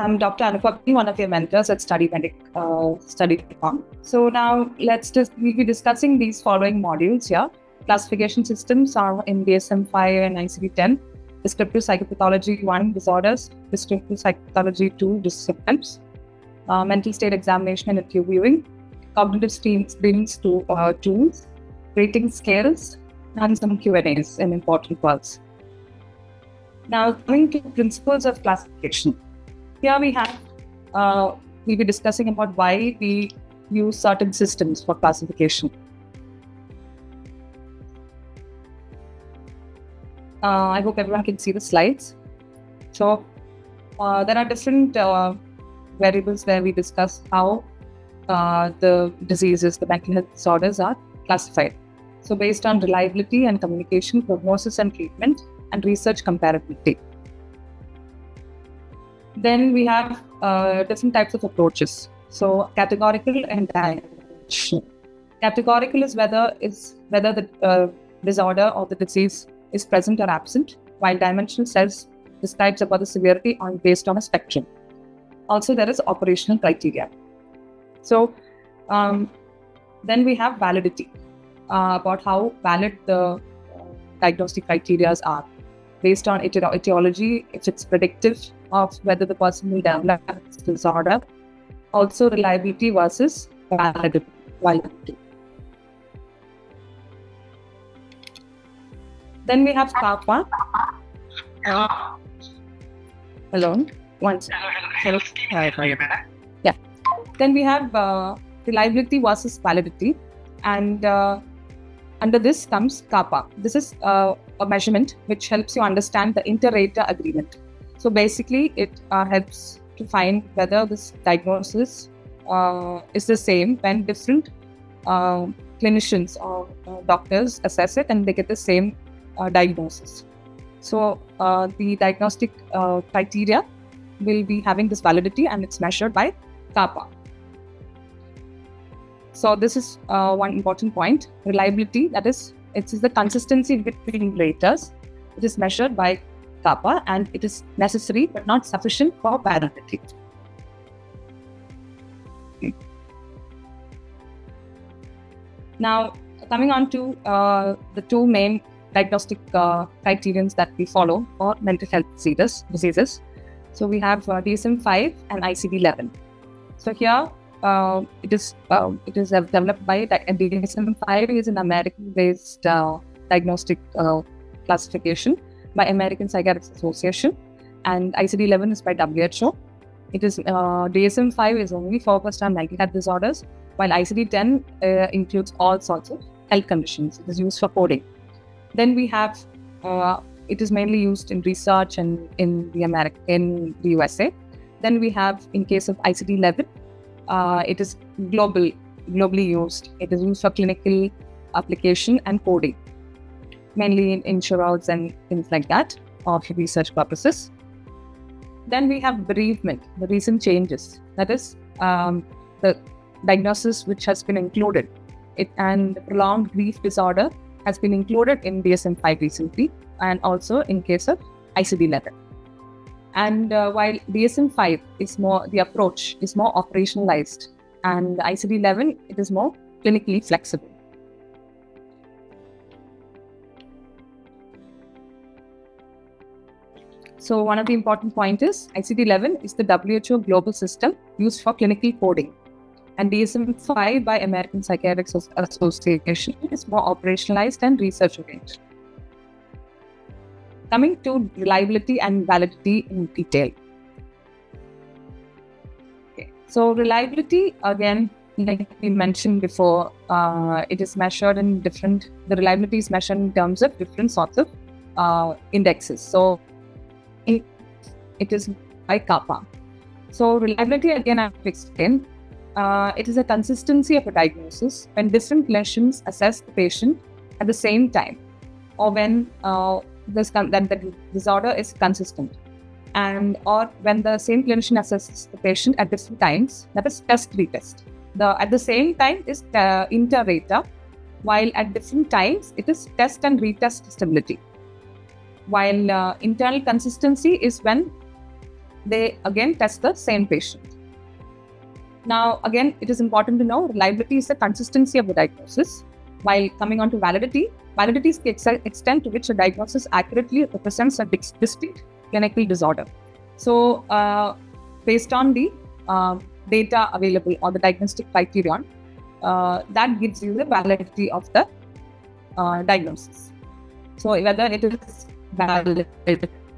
I'm Dr. Anupam, one of your mentors at Study.com. So now we'll be discussing these following modules here. Classification systems are in DSM-5 and ICD-10. Descriptive psychopathology 1, disorders. Descriptive psychopathology 2, disciplines. Mental state examination and interviewing. Cognitive screenings tools. Rating scales. And some Q&As and important words. Now coming to principles of classification. Here we have, we'll be discussing about why we use certain systems for classification. I hope everyone can see the slides. So there are different variables where we discuss how the diseases, the mental health disorders are classified. So based on reliability and communication, prognosis and treatment, and research comparability. Then we have different types of approaches. So categorical and dimensional. Categorical is whether the disorder or the disease is present or absent, while dimensional describes about the severity based on a spectrum. Also, there is operational criteria. So then we have validity, about how valid the diagnostic criteria are. Based on etiology, if it's predictive of whether the person will develop this disorder. Also, reliability versus validity. Then we have CAPA. Hello. Once. Hello. Yeah. Then we have reliability versus validity, and under this comes CAPA. This is a measurement which helps you understand the inter-rater agreement. So basically, it helps to find whether this diagnosis is the same when different clinicians or doctors assess it and they get the same diagnosis. So the diagnostic criteria will be having this validity, and it's measured by CAPA. So this is one important point. Reliability, that is, it is the consistency between raters. It is measured by CAPA, and it is necessary but not sufficient for validity. Now, coming on to the two main diagnostic criterions that we follow for mental health diseases. So we have DSM-5 and ICD-11. So here it is developed by DSM-5 is an American-based diagnostic classification by American Psychiatric Association, and ICD-11 is by WHO. It is DSM-5 is only focused on mental health disorders, while ICD-10 includes all sorts of health conditions. It is used for coding. Then we have it is mainly used in research and in the USA. Then we have, in case of ICD-11, it is globally used. It is used for clinical application and coding, mainly in insurance and things like that, or for research purposes. Then we have bereavement, the recent changes. That is the diagnosis which has been included. And prolonged grief disorder has been included in DSM-5 recently, and also in case of ICD-11. And while DSM-5 is the approach is more operationalized, and ICD-11, it is more clinically flexible. So one of the important points is ICD-11 is the WHO global system used for clinical coding, and DSM-5 by American Psychiatric Association is more operationalized and research-oriented. Coming to reliability and validity in detail. Okay. So reliability, again, like we mentioned before, it is measured in the reliability is measured in terms of different sorts of indexes. So it is by CAPA. So reliability, again, I have to explain. It is a consistency of a diagnosis when different clinicians assess the patient at the same time, or when the disorder is consistent, or when the same clinician assesses the patient at different times, that is test-retest. At the same time is inter-rater, while at different times it is test and retest stability. While internal consistency is when they again test the same patient. Now, again, it is important to know reliability is the consistency of the diagnosis. While coming on to validity, validity is the extent to which a diagnosis accurately represents a distinct clinical disorder. So, based on the data available or the diagnostic criterion, that gives you the validity of the diagnosis. So, whether it is valid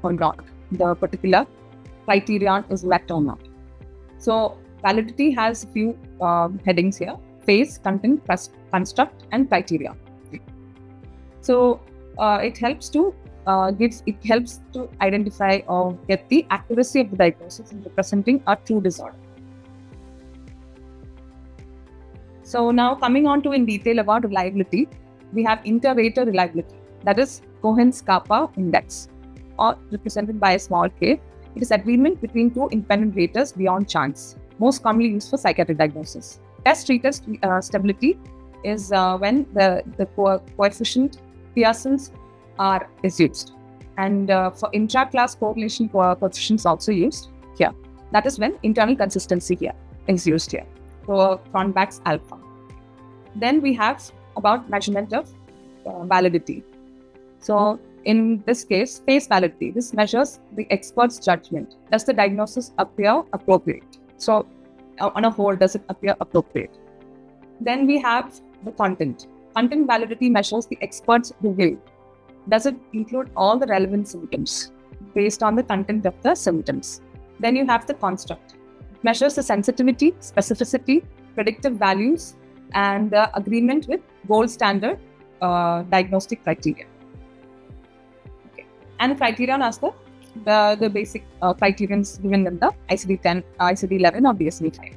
or not, the particular criterion is met or not. So, validity has a few headings here: phase, content, construct, and criteria. So it helps to identify or get the accuracy of the diagnosis in representing a true disorder. So now coming on to in detail about reliability, we have inter-rater reliability, that is Cohen's kappa index, or represented by a small k. It is agreement between two independent raters beyond chance, most commonly used for psychiatric diagnosis. Test-retest stability is when the coefficient Pearson's R is used. And for intra-class correlation coefficients also used here. That is when internal consistency here is used here for Cronbach's alpha. Then we have about measurement of validity. So in this case, phase validity. This measures the expert's judgment. Does the diagnosis appear appropriate? So on a whole, does it appear appropriate? Then we have the content. Content validity measures the expert's review. Does it include all the relevant symptoms based on the content of the symptoms? Then you have the construct. It measures the sensitivity, specificity, predictive values, and the agreement with gold standard diagnostic criteria. Okay. And the criterion as the basic criterions given in the ICD-10, ICD-11 or DSM-5.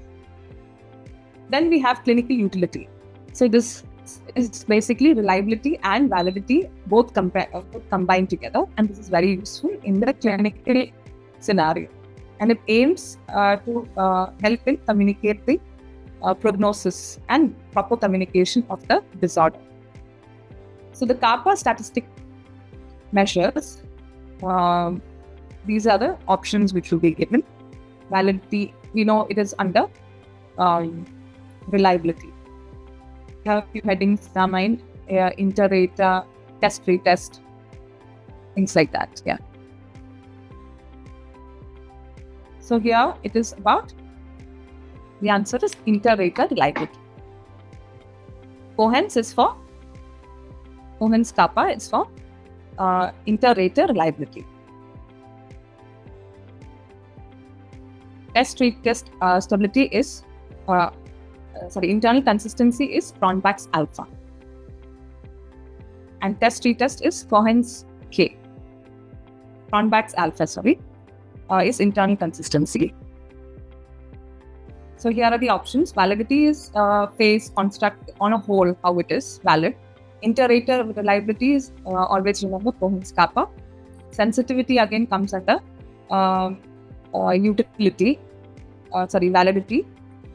Then we have clinical utility. So this is basically reliability and validity both combined together, and this is very useful in the clinical scenario. And it aims to help in communicate the prognosis and proper communication of the disorder. So the kappa statistic measures, these are the options which will be given. Validity, we know it is under reliability. We have a few headings in our mind: inter-rater, test-retest, things like that. Yeah. So here it is about, the answer is inter-rater reliability. Cohen's kappa is for inter-rater reliability. Test-retest stability is, internal consistency is Cronbach's alpha. And test-retest is Cohen's K. Cronbach's alpha, is internal consistency. So here are the options. Validity is phase, construct, on a whole, how it is valid. Inter-rater reliability is, always remember, Cohen's kappa. Sensitivity again comes under utility, validity.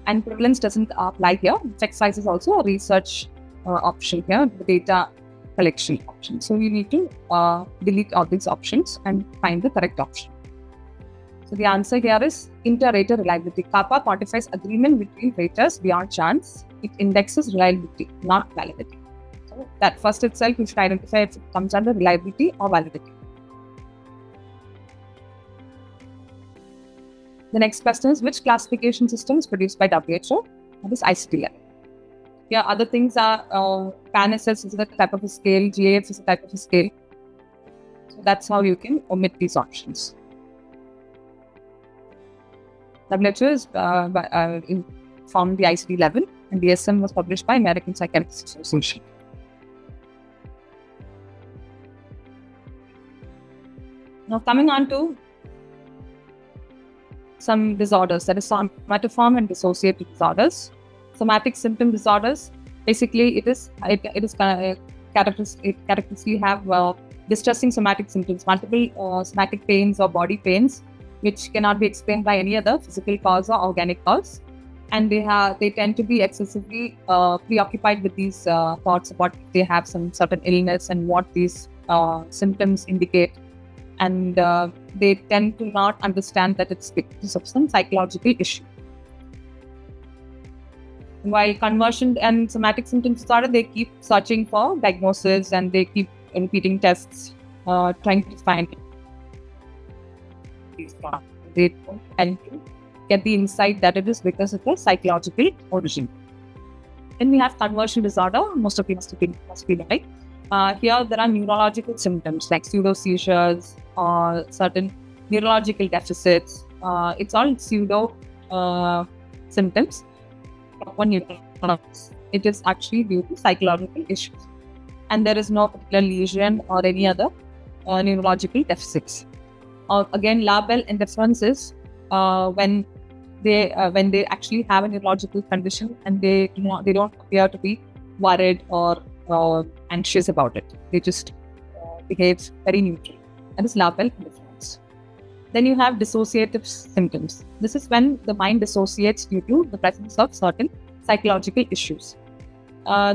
And prevalence doesn't apply here. Check size is also a research option here, the data collection option. So you need to delete all these options and find the correct option. So the answer here is inter-rater reliability. Kappa quantifies agreement between raters beyond chance. It indexes reliability, not validity. So that first itself you should identify if it comes under reliability or validity. The next question is, which classification system is produced by WHO? That is ICD-11. Yeah, other things are PAN-SS is a type of a scale, GAF is a type of a scale. So that's how you can omit these options. WHO is from the ICD-11, and DSM was published by American Psychiatric Association. Now coming on to some disorders, that is somatoform and dissociative disorders. Somatic symptom disorders, basically it characteristically have distressing somatic symptoms, multiple somatic pains or body pains, which cannot be explained by any other physical cause or organic cause, and they tend to be excessively preoccupied with these thoughts about if they have some certain illness and what these symptoms indicate, and they tend to not understand that it's because of some psychological issue. While conversion and somatic symptoms disorder, they keep searching for diagnosis and they keep repeating tests, trying to find these problems. They don't tend to get the insight that it is because of a psychological origin. Then we have conversion disorder. Most of you must be right. Here there are neurological symptoms like pseudo seizures or certain neurological deficits. It's all pseudo symptoms. It is actually due to psychological issues, and there is no particular lesion or any other neurological deficits. Again, labile indifference is when they actually have a neurological condition and they don't appear to be worried or anxious about it. They just behave very neutral. That is labile indifference. Then you have dissociative symptoms. This is when the mind dissociates due to the presence of certain psychological issues.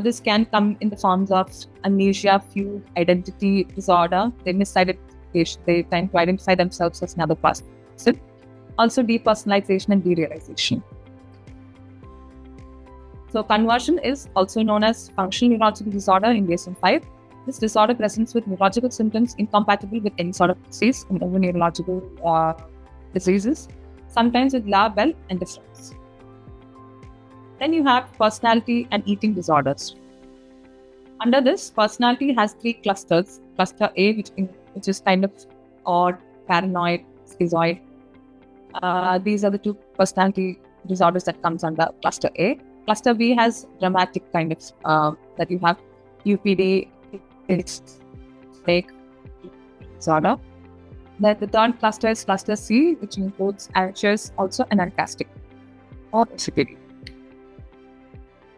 This can come in the forms of amnesia, fugue, identity disorder. They misidentification. They tend to identify themselves as another person. Also depersonalization and derealization. So conversion is also known as functional neurological disorder in DSM-5. This disorder presents with neurological symptoms incompatible with any sort of disease in other neurological diseases, sometimes with labile indifference. Then you have personality and eating disorders. Under this, personality has three clusters. Cluster A, which is kind of odd, paranoid, schizoid. These are the two personality disorders that comes under cluster A. Cluster B has dramatic kind of that you have UPD, it's fake disorder. Then the third cluster is cluster C, which includes anxious, also and sarcastic or OCD.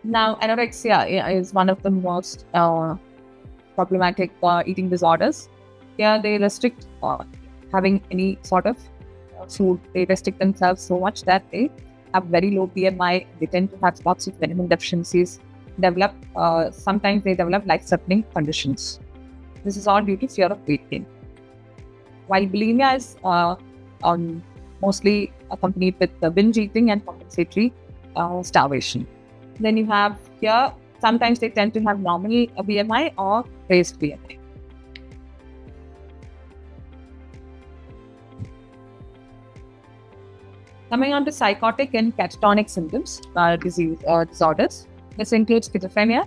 Now, anorexia is one of the most problematic eating disorders. Here, they restrict having any sort of food. They restrict themselves so much that they have very low BMI. They tend to have lots of vitamin deficiencies. Sometimes they develop life-threatening conditions. This is all due to fear of weight gain. While bulimia is mostly accompanied with binge eating and compensatory starvation. Then you have here, sometimes they tend to have normal BMI or raised BMI. Coming on to psychotic and catatonic symptoms, disorders. This includes schizophrenia,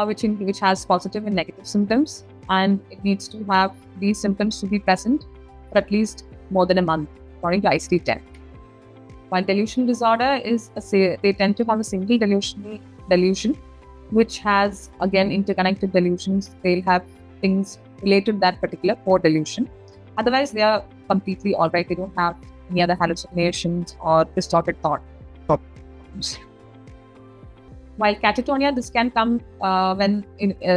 which has positive and negative symptoms, and it needs to have these symptoms to be present for at least more than a month, according to ICD-10. While delusional disorder is they tend to have a single delusion, which has again interconnected delusions. They'll have things related to that particular core delusion. Otherwise, they are completely all right. They don't have any other hallucinations or distorted thought. While catatonia, this can come when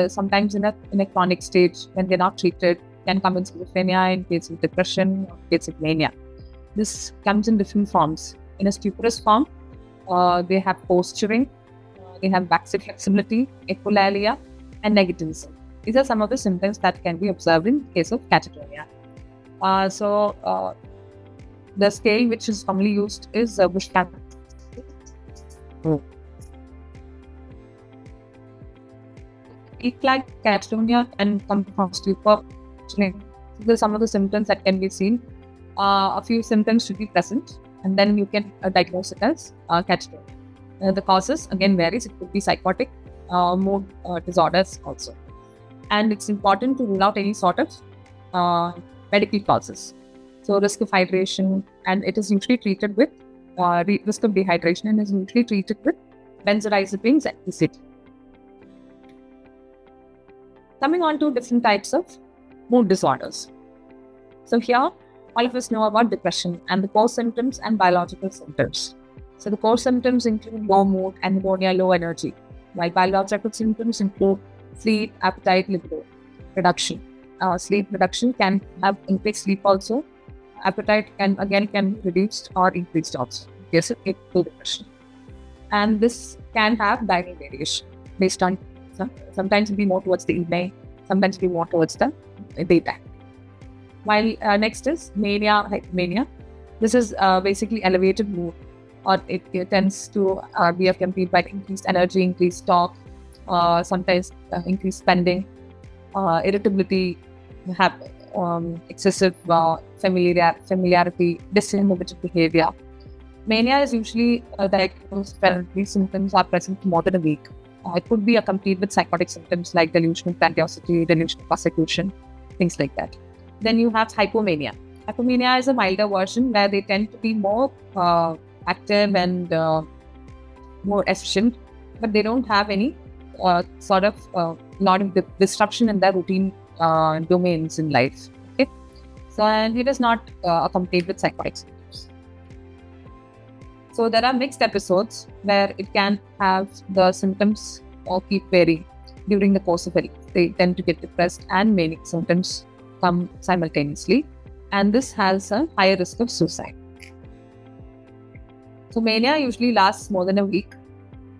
sometimes in a chronic stage when they're not treated. Can come in schizophrenia, in case of depression, or in case of mania. This comes in different forms. In a stuporous form, they have posturing, they have waxy flexibility, echolalia, and negativism. These are some of the symptoms that can be observed in case of catatonia. The scale which is commonly used is Bush-Campbell. Like catatonia and come from stupor. These are some of the symptoms that can be seen. A few symptoms should be present, and then you can diagnose it as catatonia. The causes again varies. It could be psychotic, mood disorders also, and it's important to rule out any sort of medical causes. So risk of hydration, and it is usually treated with risk of dehydration, and is usually treated with benzodiazepines and ECT. Coming on to different types of mood disorders. So here, all of us know about depression and the core symptoms and biological symptoms. So the core symptoms include low mood, anemia, low energy, while biological symptoms include sleep, appetite, libido, reduction. Sleep reduction can have increased sleep also. Appetite can be reduced or increased also. Yes, it to depression. And this can have diurnal variation based on sometimes it will be more towards the evening, sometimes it will be more towards the daytime. While next is mania, hypomania. This is basically elevated mood, or it tends to be accompanied by increased energy, increased talk, sometimes increased spending, irritability, excessive familiarity, disinhibited behavior. Mania is usually diagnosed when these symptoms are present for more than a week. It could be accompanied with psychotic symptoms like delusional grandiosity, delusional persecution, things like that. Then you have hypomania. Hypomania is a milder version where they tend to be more active and more efficient, but they don't have any sort of lot of disruption in their routine domains in life. Okay, so and it is not accompanied with psychotic symptoms. So there are mixed episodes where it can have the symptoms or keep varying during the course of a life. They tend to get depressed and manic symptoms come simultaneously, and this has a higher risk of suicide. So mania usually lasts more than a week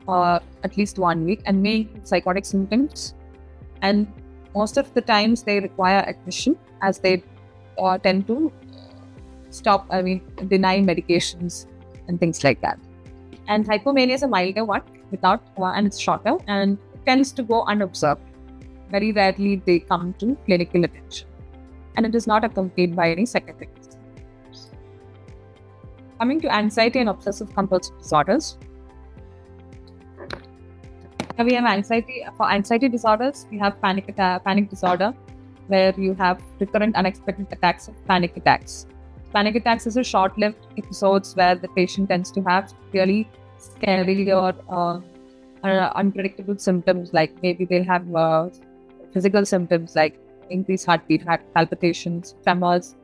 or at least 1 week and may include psychotic symptoms, and most of the times they require admission as they tend to deny medications and things like that. And hypomania is a milder one and it's shorter and it tends to go unobserved. Very rarely they come to clinical attention, and it is not accompanied by any psychiatric symptoms. Coming to anxiety and obsessive compulsive disorders. Now we have anxiety. For anxiety disorders, we have panic disorder, where you have recurrent unexpected attacks of panic attacks. Panic attacks is a short-lived episodes where the patient tends to have really scary or unpredictable symptoms, like maybe they'll have physical symptoms like increased heartbeat, heart palpitations, tremors,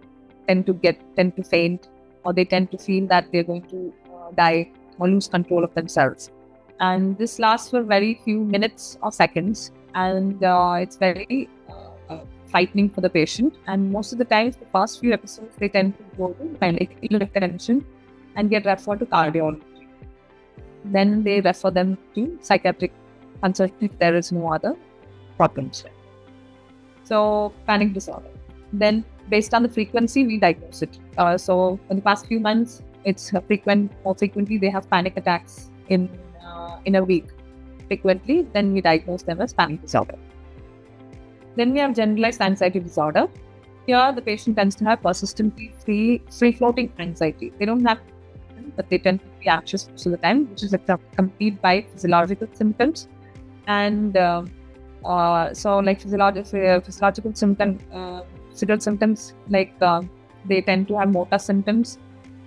tend to faint, or they tend to feel that they're going to die or lose control of themselves. And this lasts for very few minutes or seconds, and it's very frightening for the patient. And most of the times, the first few episodes, they tend to go to medical attention and get referred to cardiology. Then they refer them to psychiatric consult if there is no other problems. So panic disorder. Then based on the frequency, we diagnose it. So in the past few months, it's more frequently they have panic attacks in a week. Frequently, then we diagnose them as panic disorder. Then we have generalized anxiety disorder. Here, the patient tends to have persistently free-floating anxiety. They don't have, but they tend to be anxious most of the time, which is accompanied by physiological symptoms. And so, like physiological symptoms, like they tend to have motor symptoms,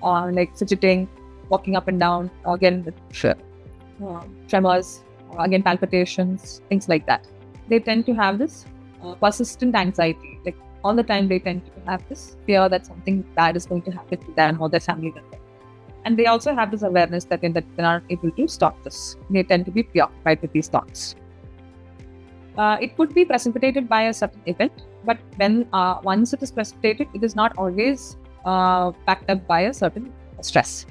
like fidgeting, walking up and down, again, tremors, again, palpitations, things like that. They tend to have this persistent anxiety, like all the time they tend to have this fear that something bad is going to happen to them or their family member. And they also have this awareness that they're not able to stop this. They tend to be preoccupied with these thoughts. It could be precipitated by a certain event, but when once it is precipitated, it is not always backed up by a certain stress.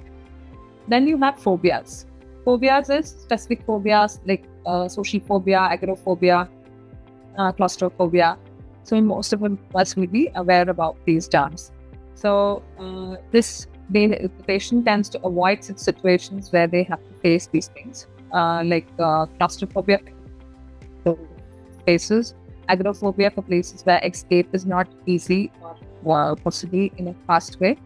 Then you have phobias. Phobias is specific phobias like social phobia, agoraphobia, claustrophobia. So most of us will be aware about these terms. So the patient tends to avoid such situations where they have to face these things, like claustrophobia for places, agoraphobia for places where escape is not easy or possibly in a fast way.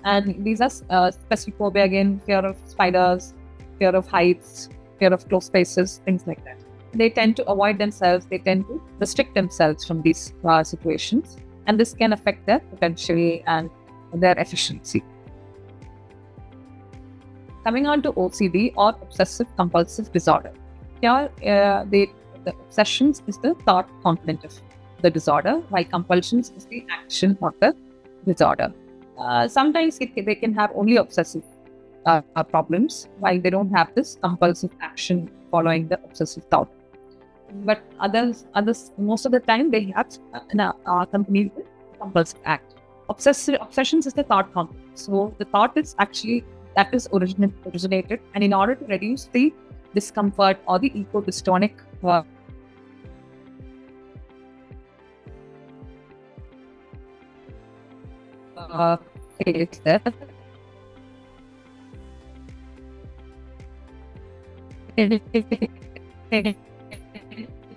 And these are specific phobia, again, fear of spiders, fear of heights, fear of closed spaces, things like that. They tend to avoid themselves, they tend to restrict themselves from these situations, and this can affect their potential and their efficiency. Coming on to OCD, or obsessive compulsive disorder. Here, the obsessions is the thought component of the disorder, while compulsions is the action of the disorder. Sometimes they can have only obsessive problems, while they don't have this compulsive action following the obsessive thought. But others, most of the time, they have accompanied with compulsive act. Obsessions is the thought component. So the thought is actually that is originated, and in order to reduce the discomfort or the ego-dystonic or phase there.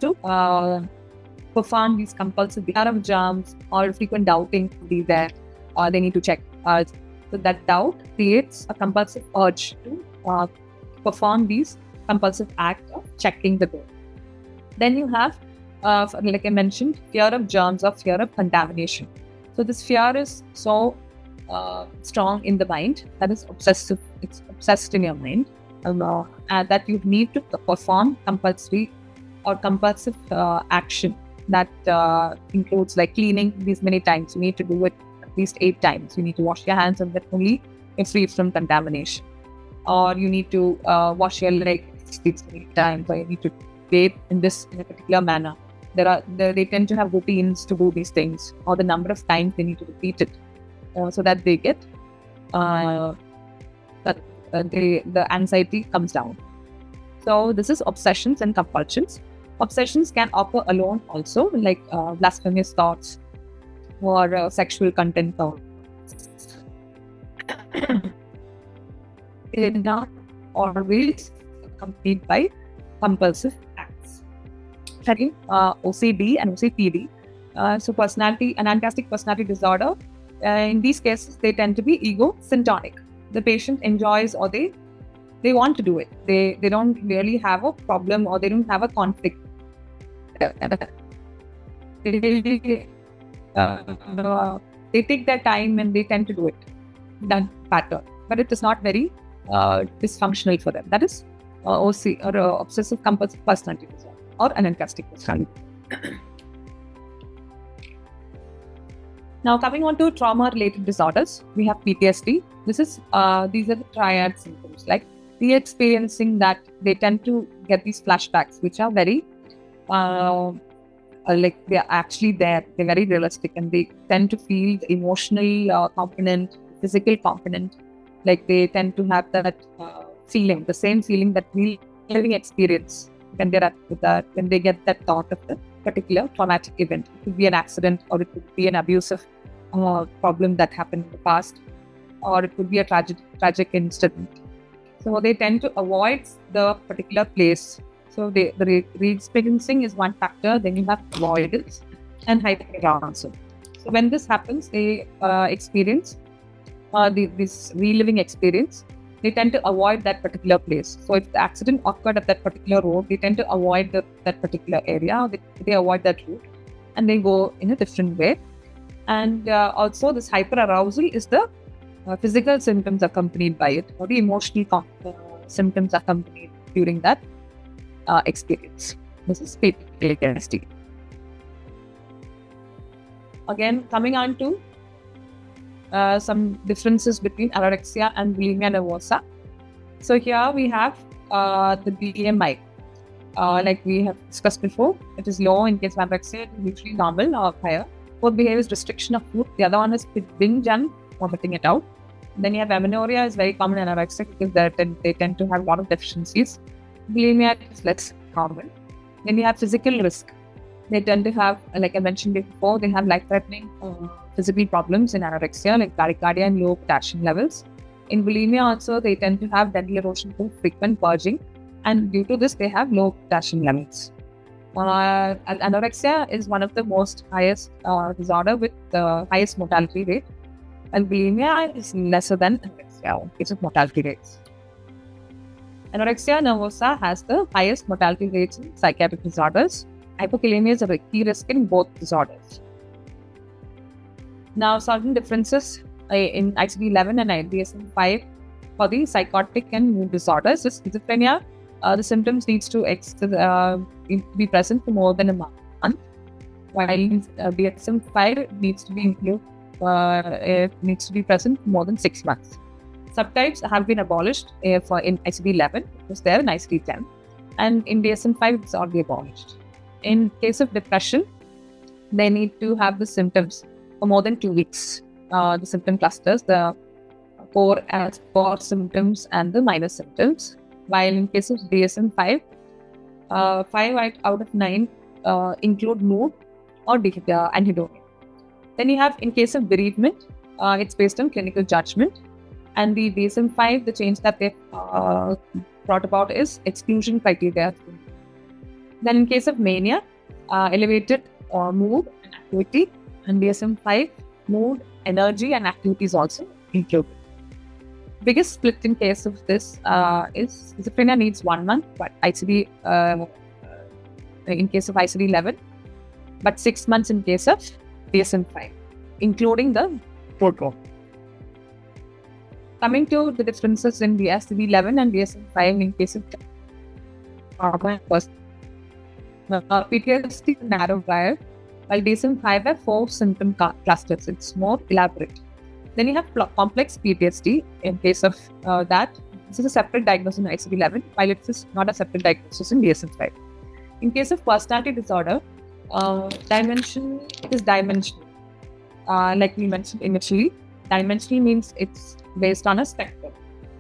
To perform these compulsive behavior jumps or frequent doubting to be there, or they need to check. So that doubt creates a compulsive urge to perform these compulsive act of checking the door. Then you have, like I mentioned, fear of germs or fear of contamination. So this fear is so strong in the mind that is obsessive. It's obsessed in your mind, and that you need to perform compulsory or compulsive action that includes like cleaning these many times. You need to do it at least 8 times. You need to wash your hands, and that only is free from contamination. Or you need to wash your legs 8 times, or you need to bathe in a particular manner. They tend to have routines to do these things, or the number of times they need to repeat it, so that they get the anxiety comes down. So this is obsessions and compulsions. Obsessions can occur alone also, like blasphemous thoughts or sexual content thoughts. They're not always accompanied by compulsive acts. Second, OCD and OCPD. So personality, antagonistic personality disorder. In these cases, they tend to be egocentric. The patient enjoys, or they want to do it. They don't really have a problem, or they don't have a conflict. They take their time and they tend to do it. That pattern, but it is not very dysfunctional for them. That is OC, or obsessive compulsive personality disorder, or antagonistic personality. Now, coming on to trauma-related disorders, we have PTSD. These are the triad symptoms. Like we experiencing that, they tend to get these flashbacks, which are very like they are actually there. They're very realistic, and they tend to feel the emotional component, physical component. Like they tend to have that feeling, the same feeling that we living experience when they're when they get that thought of the particular traumatic event. It could be an accident, or it could be an abusive problem that happened in the past, or it could be a tragic incident. So they tend to avoid the particular place. So the re-experiencing is one factor. Then you have avoidance and hyperarousal. So when this happens, they experience this reliving experience. They tend to avoid that particular place. So if the accident occurred at that particular road, they tend to avoid that particular area. They avoid that route, and they go in a different way. And also this hyperarousal is the physical symptoms accompanied by it, or the emotional symptoms accompanied during that experience. This is PTSD. Again, coming on to some differences between anorexia and bulimia nervosa. So here we have the BMI. Like we have discussed before, it is low in case of anorexia, it is usually normal or higher. Both behaviors restriction of food. The other one is binge and vomiting it out. Then you have amenorrhea, is very common in anorexia because they tend to have a lot of deficiencies. Bulimia is less common. Then you have physical risk. They tend to have, like I mentioned before, they have life-threatening physical problems in anorexia, like bradycardia and low potassium levels. In bulimia also, they tend to have dental erosion through frequent purging, and due to this, they have low potassium levels. Anorexia is one of the most highest disorder with the highest mortality rate, and bulimia is lesser than anorexia in case of mortality rates. Anorexia nervosa has the highest mortality rates in psychiatric disorders. Hypokalemia is a key risk in both disorders. Now, certain differences in ICD-11 and DSM-5 for the psychotic and mood disorders. So schizophrenia, the symptoms needs to be present for more than a month, while DSM-5 needs to be present for more than 6 months. Subtypes have been abolished in ICD-11. It was there in ICD-10, and in DSM-5 it's already abolished. In case of depression, they need to have the symptoms for more than 2 weeks. The symptom clusters, the core symptoms and the minor symptoms. While in case of DSM-5, 5 out of 9 include mood or anhedonia. Then you have, in case of bereavement, It's based on clinical judgment. And the DSM-5, the change that they've brought about is exclusion criteria. Then in case of mania, elevated mood and activity, and DSM-5, mood, energy and activity is also included. Biggest split in case of this is schizophrenia needs 1 month, but ICD in case of ICD-11, but 6 months in case of DSM-5, including the protocol. Coming to the differences in the ICD-11 and DSM-5 in case of PTSD is narrow wire, while DSM-5 have 4 symptom clusters. It's more elaborate. Then you have complex PTSD. In case of that, this is a separate diagnosis in ICD-11, while it is not a separate diagnosis in DSM-5. In case of personality disorder, dimension is dimensional. Like we mentioned initially, dimensional means it's based on a spectrum,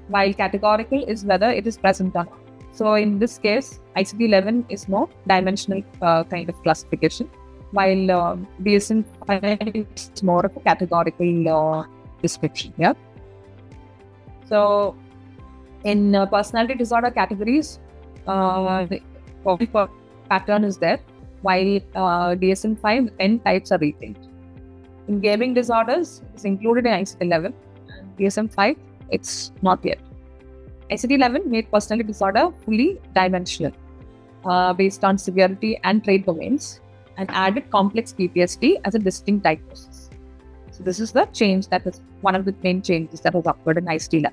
while categorical is whether it is present or not. So in this case, ICD-11 is more dimensional kind of classification, while DSM-5 is more of a categorical description. Yeah. So in personality disorder categories, the pattern is there, while DSM-5, 10 types are retained. In gaming disorders, it's included in ICD-11. DSM-5, it's not yet. ICD-11 made personality disorder fully dimensional based on severity and trait domains, and added complex PTSD as a distinct diagnosis. So this is the change that is one of the main changes that has occurred in ICD-11.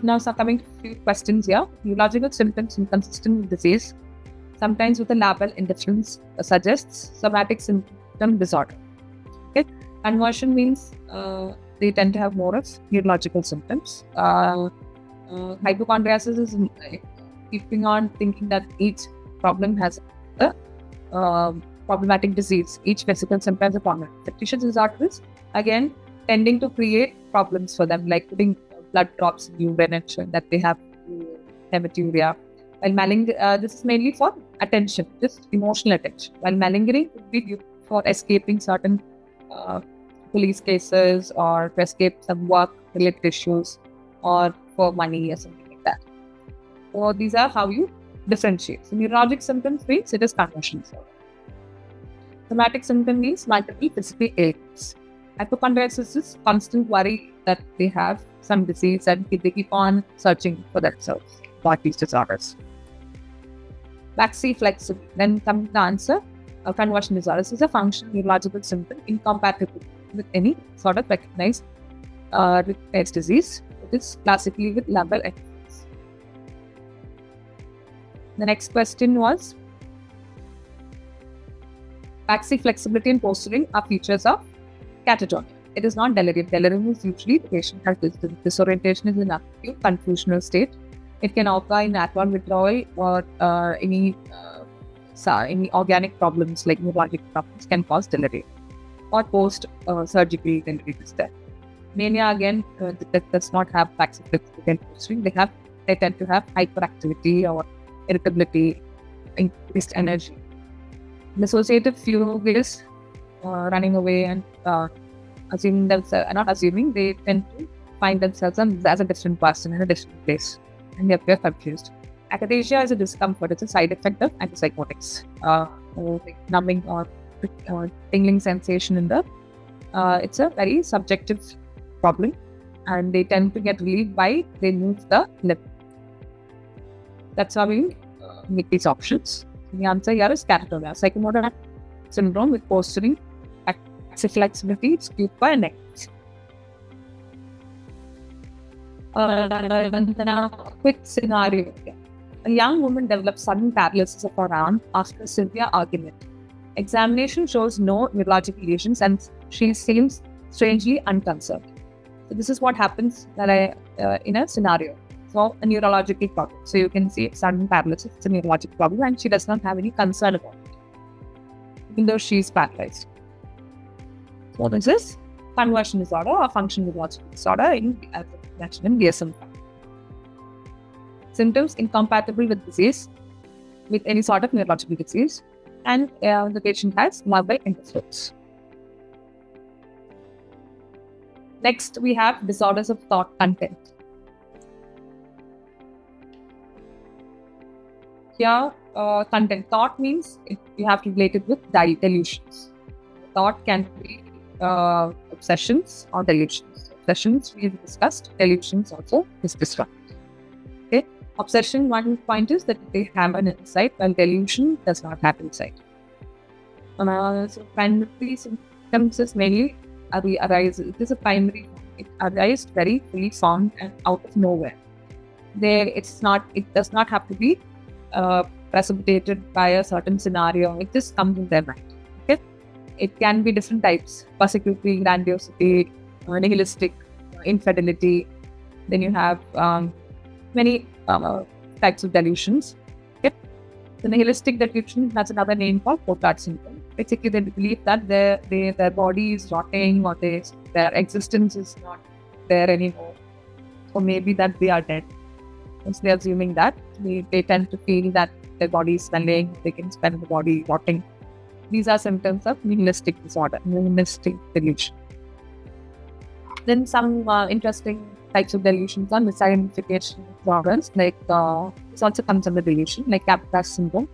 Now coming to a few questions here. Neurological symptoms inconsistent with disease, sometimes with a labile indifference, suggests somatic symptom disorder. Okay. Conversion means they tend to have more of neurological symptoms. Hypochondriasis is keeping on thinking that each problem has a problematic disease. Each physical symptom is a problem. Fictitious disorders, again, tending to create problems for them, like putting blood drops in urine and showing that they have hematuria. While this is mainly for attention, just emotional attention. While malingering could be used for escaping certain police cases, or to escape some work-related issues, or for money or something like that. So these are how you differentiate. So neurologic symptoms means it is conversion disorder. Somatic symptom means multiple physical ailments. Hypochondriasis is constant worry that they have some disease and they keep on searching for themselves for these disorders. Baxi flexible. Then comes the answer. Conversion disorder is a functional neurological symptom incompatible with any sort of recognized disease. It is classically with labile indifference. The next question was, Baxi flexibility and posturing are features of catatonia. It is not delirium. Delirium is usually the patient has disorientation is in acute confusional state. It can occur in alcohol withdrawal or any organic problems like neurologic problems can cause delirium, or post-surgical delirium is there. Mania again that does not have Baxi flexibility and posturing. They tend to have hyperactivity or irritability, increased energy. Dissociative fugue is running away and assuming themselves, not assuming, they tend to find themselves as a different person in a different place, and they appear confused. Akathisia is a discomfort. It's a side effect of antipsychotics, like numbing or tingling sensation in the. It's a very subjective problem, and they tend to get relieved by they move the lip. That's how we make these options. The answer here is catatonia, psychomotor syndrome with posturing, flexibility, skewed by neck. Quick scenario. A young woman develops sudden paralysis of her arm after a severe argument. Examination shows no neurological lesions and she seems strangely unconcerned. So this is what happens in a scenario. So a neurological problem. So you can see sudden paralysis, it's a neurological problem, and she does not have any concern about it, even though she is paralyzed. So this is conversion disorder or functional neurological disorder in DSM. Symptoms incompatible with disease, with any sort of neurological disease, and the patient has mobile interference. Next, we have disorders of thought content. Here, content. Thought means you have to relate it with delusions. Thought can be obsessions or delusions. Obsessions we have discussed, delusions also is this one. Okay. Obsession, one point is that they have an insight, while delusion does not have insight. So primary symptoms is mainly arise. It is a primary. It arises very fully formed and out of nowhere. It does not have to be precipitated by a certain scenario. It just comes in their mind. Okay, it can be different types: persecutory, grandiosity, nihilistic, infidelity. Then you have many types of delusions. Okay, the nihilistic delusion has another name called Cotard syndrome. Basically, they believe that their body is rotting or their existence is not there anymore, or maybe that they are dead. Once they're assuming that, they tend to feel that their body is swelling, they can smell the body rotting. These are symptoms of nihilistic disorder, nihilistic delusion. Then some interesting types of delusions are misidentification disorders, like this also comes under delusion, like Capgras syndrome.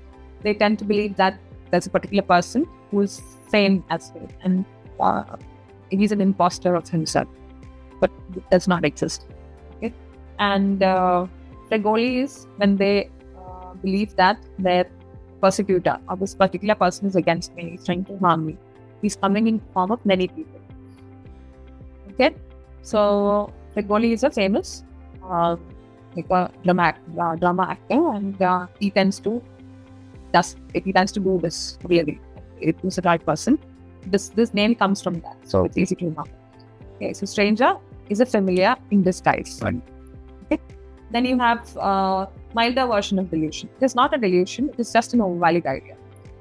They tend to believe that there's a particular person who is same as me, and he's an imposter of himself, but it does not exist. Okay, and Fregoli is when they believe that their persecutor or this particular person is against me, he's trying to harm me. He's coming in form of many people. Okay, so Fregoli is a famous drama actor, and he tends to do this really. It was a right person. This name comes from that, so it's easy to remember. Okay, so stranger is a familiar in disguise. Right. Okay. Then you have milder version of delusion. It is not a delusion, it is just an overvalid idea.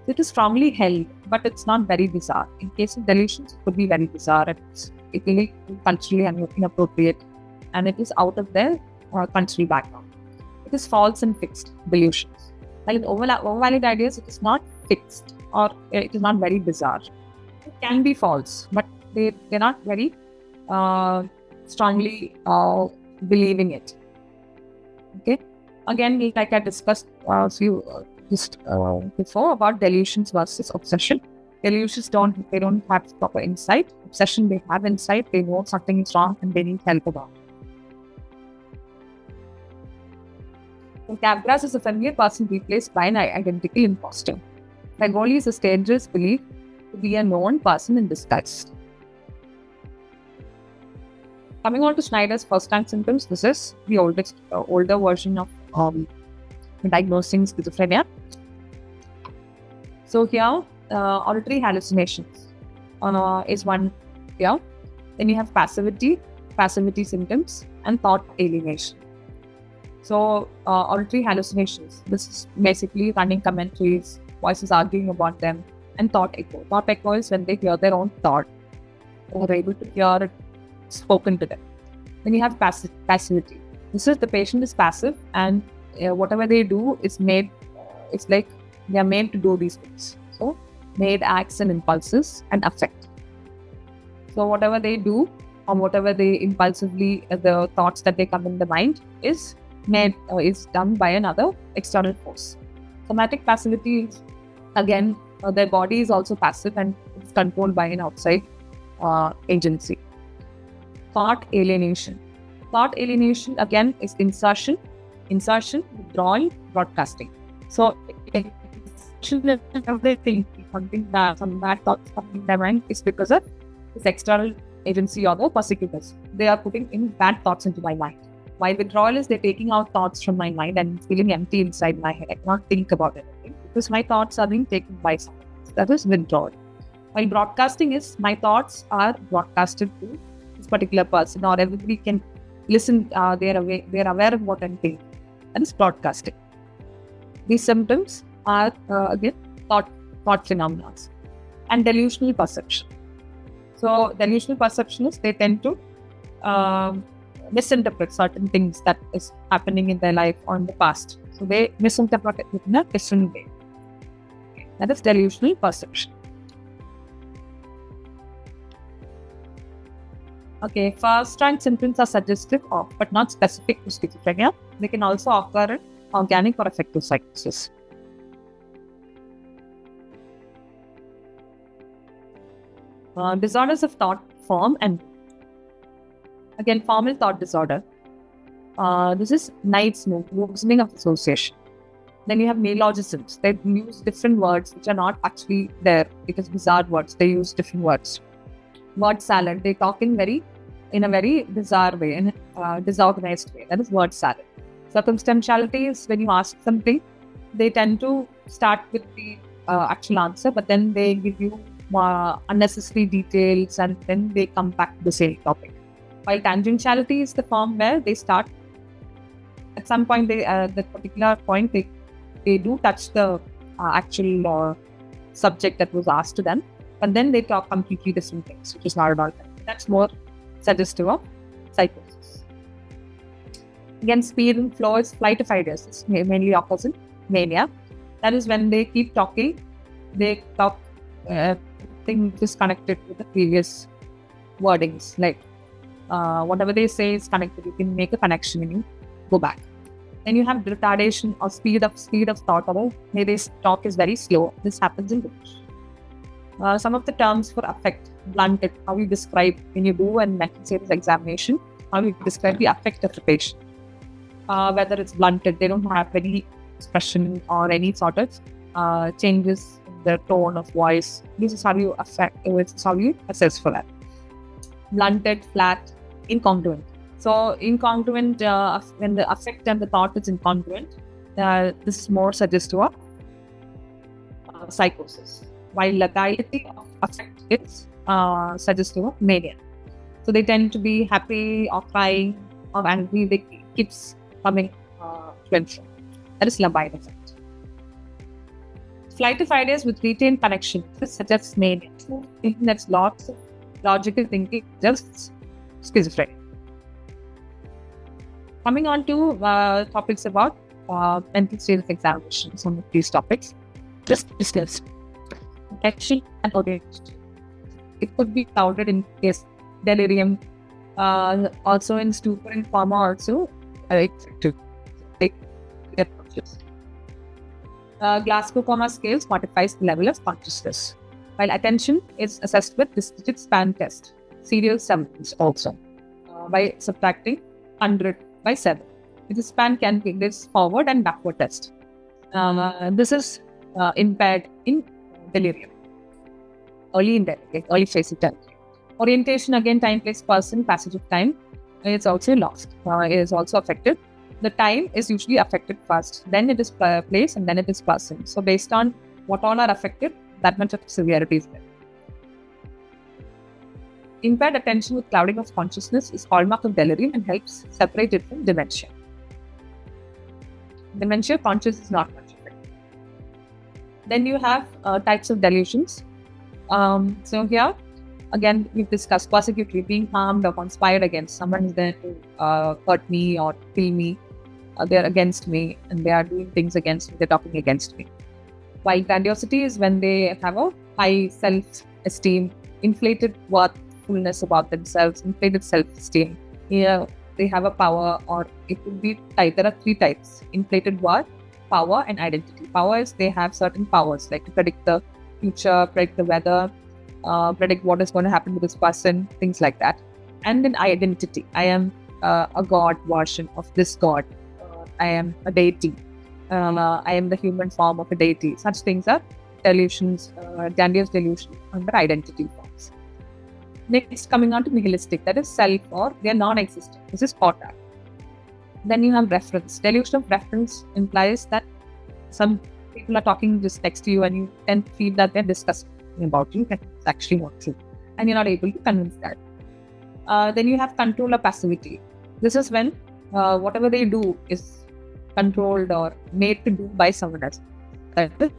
It is strongly held, but it's not very bizarre. In case of delusions, it could be very bizarre. It really culturally inappropriate, and it is out of their cultural background. It is false and fixed delusions. Like overvalid ideas, it is not fixed or it is not very bizarre. It can be false, but they're not very strongly believing it. Okay. Again, like I discussed before about delusions versus obsession. Delusions don't have proper insight. Obsession, they have insight. They know something is wrong and they need help about it. So Capgras is a familiar person replaced by an identical imposter. Fregoli is a stranger's belief to be a known person in disguise. Coming on to Schneider's first-time symptoms, this is the older version of diagnosing schizophrenia. So here, auditory hallucinations is one here. Then you have passivity symptoms, and thought alienation. So auditory hallucinations, this is basically running commentaries, voices arguing about them, and thought echo. Thought echo is when they hear their own thought, or are able to hear it spoken to them. Then you have passivity. This is the patient is passive, and whatever they do is made, it's like they are made to do these things. So made acts and impulses and affect. So whatever they do or whatever they impulsively, the thoughts that they come in the mind is done by another external force. Somatic passivity is, again, their body is also passive and it's controlled by an outside agency. Thought alienation. Thought alienation, again, is insertion, withdrawal, broadcasting. So if they think something that some bad thoughts coming in their mind is because of this external agency or the persecutors. They are putting in bad thoughts into my mind. While withdrawal is they're taking out thoughts from my mind and feeling empty inside my head. I cannot think about anything because my thoughts are being taken by someone. That is withdrawal. While broadcasting is my thoughts are broadcasted to this particular person, or everybody can listen. They're aware of what I'm thinking. That is broadcasting. These symptoms are again thought phenomena and delusional perception. So delusional perception is they tend to misinterpret certain things that is happening in their life or in the past. So they misinterpret it in a different way. That is delusional perception. Okay, first-rank symptoms are suggestive of, but not specific to schizophrenia. They can also occur in organic or affective psychosis. Disorders of thought form and again formal thought disorder. This is night's mood, loosening of association. Then you have neologisms. They use different words which are not actually there. It is bizarre words. They use different words. Word salad. They talk in a very bizarre way, in a disorganized way. That is word salad. Circumstantiality is when you ask something, they tend to start with the actual answer, but then they give you unnecessary details and then they come back to the same topic. While tangentiality is the form where they start at some point, that particular point, they do touch the actual subject that was asked to them, but then they talk completely different things, which is not at all. That's more suggestive of psychosis. Again, speed and flow is flight of ideas. It's mainly opposite mania. That is when they keep talking, they talk things disconnected with the previous wordings. Like whatever they say is connected. You can make a connection and you go back. Then you have retardation or speed of thought. Although maybe talk is very slow. This happens in English. Some of the terms for affect, blunted, how you describe when you do an mental examination, how you describe the affect of the patient. Whether it's blunted, they don't have any expression or any sort of changes in the tone of voice. This is how you assess for that. Blunted, flat, incongruent. So incongruent, when the affect and the thought is incongruent, this is more suggestive of psychosis. While legality of affect is suggestive of mania. So they tend to be happy or crying or angry. They keeps coming to and from. That is labile effect. Flight of ideas with retained connection. This suggests mania. Thinking that's lots of logical thinking, just schizophrenia. Coming on to topics about mental state of examination, some of these topics. Just discuss attention and orientation. It could be clouded in case delirium, also in stupor and coma, also Glasgow Coma Scale quantifies the level of consciousness, while attention is assessed with this digit span test, serial summaries also, by subtracting 100 by 7. The span can be this forward and backward test. This is impaired in delirium, early in delirium, early phase of delirium. Orientation, again, time, place, person, passage of time, it's also lost. It is also affected. The time is usually affected first, then it is place, and then it is person. So based on what all are affected, that much of severity is there. Impaired attention with clouding of consciousness is hallmark of delirium and helps separate it from dementia. Dementia, conscious is not much affected. Then you have types of delusions. So here, again, we've discussed persecutory, being harmed or conspired against. Someone is there to hurt me or kill me. They're against me and they are doing things against me. They're talking against me. While grandiosity is when they have a high self-esteem, inflated worthfulness about themselves, inflated self-esteem. Here, they have a power, or it could be type. There are 3 types: inflated worth, power, and identity. Power is they have certain powers, like to predict the future, predict the weather, predict what is going to happen to this person, things like that. And then identity. I am a god version of this god. I am a deity. I am the human form of a deity. Such things are delusions, grandiose delusion under identity forms. Next, coming on to nihilistic, that is self, or they are non-existent. This is Porta. Then you have reference. Delusion of reference implies that some people are talking just next to you and you tend to feel that they're discussing about you, and it's actually not true. And you're not able to convince that. Then you have control or passivity. This is when whatever they do is controlled or made to do by someone else. Then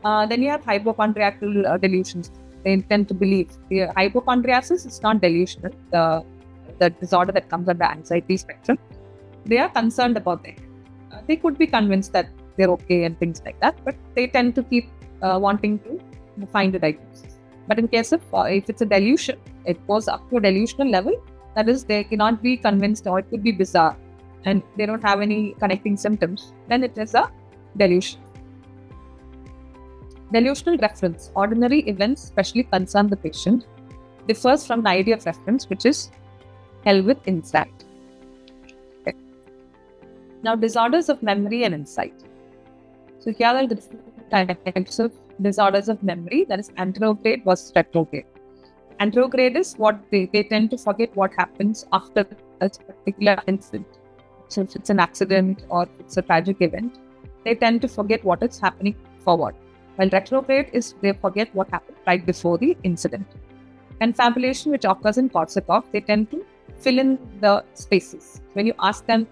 you have hypochondriacal delusions. They tend to believe. The hypochondriasis is not delusional. The disorder that comes under anxiety spectrum. They are concerned about it. They could be convinced that they're okay and things like that, but they tend to keep wanting to find a diagnosis. But in case of if it's a delusion, it goes up to a delusional level. That is, they cannot be convinced, or it could be bizarre, and they don't have any connecting symptoms. Then it is a delusion. Delusional reference. Ordinary events especially concern the patient, differs from the idea of reference, which is held with insight. Okay. Now, disorders of memory and insight. So here are the different types of disorders of memory, that is anterograde versus retrograde. Anterograde is what they tend to forget what happens after a particular incident. So if it's an accident or it's a tragic event, they tend to forget what is happening forward. While retrograde is they forget what happened right before the incident. Confabulation, which occurs in Korsakoff, they tend to fill in the spaces. When you ask them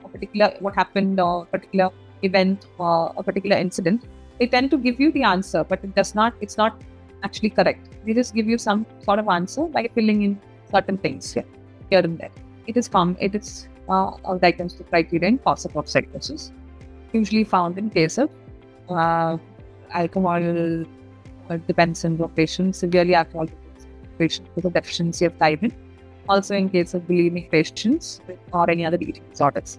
what happened, or a particular event or a particular incident, they tend to give you the answer, but it's not actually correct. They just give you some sort of answer by filling in certain things here and there. It is a diagnostic criteria in Korsakoff psychosis, usually found in case of alcohol dependent syndrome patients, severely alcohol patients with a deficiency of thiamine. Also in case of bulimic patients or any other eating disorders.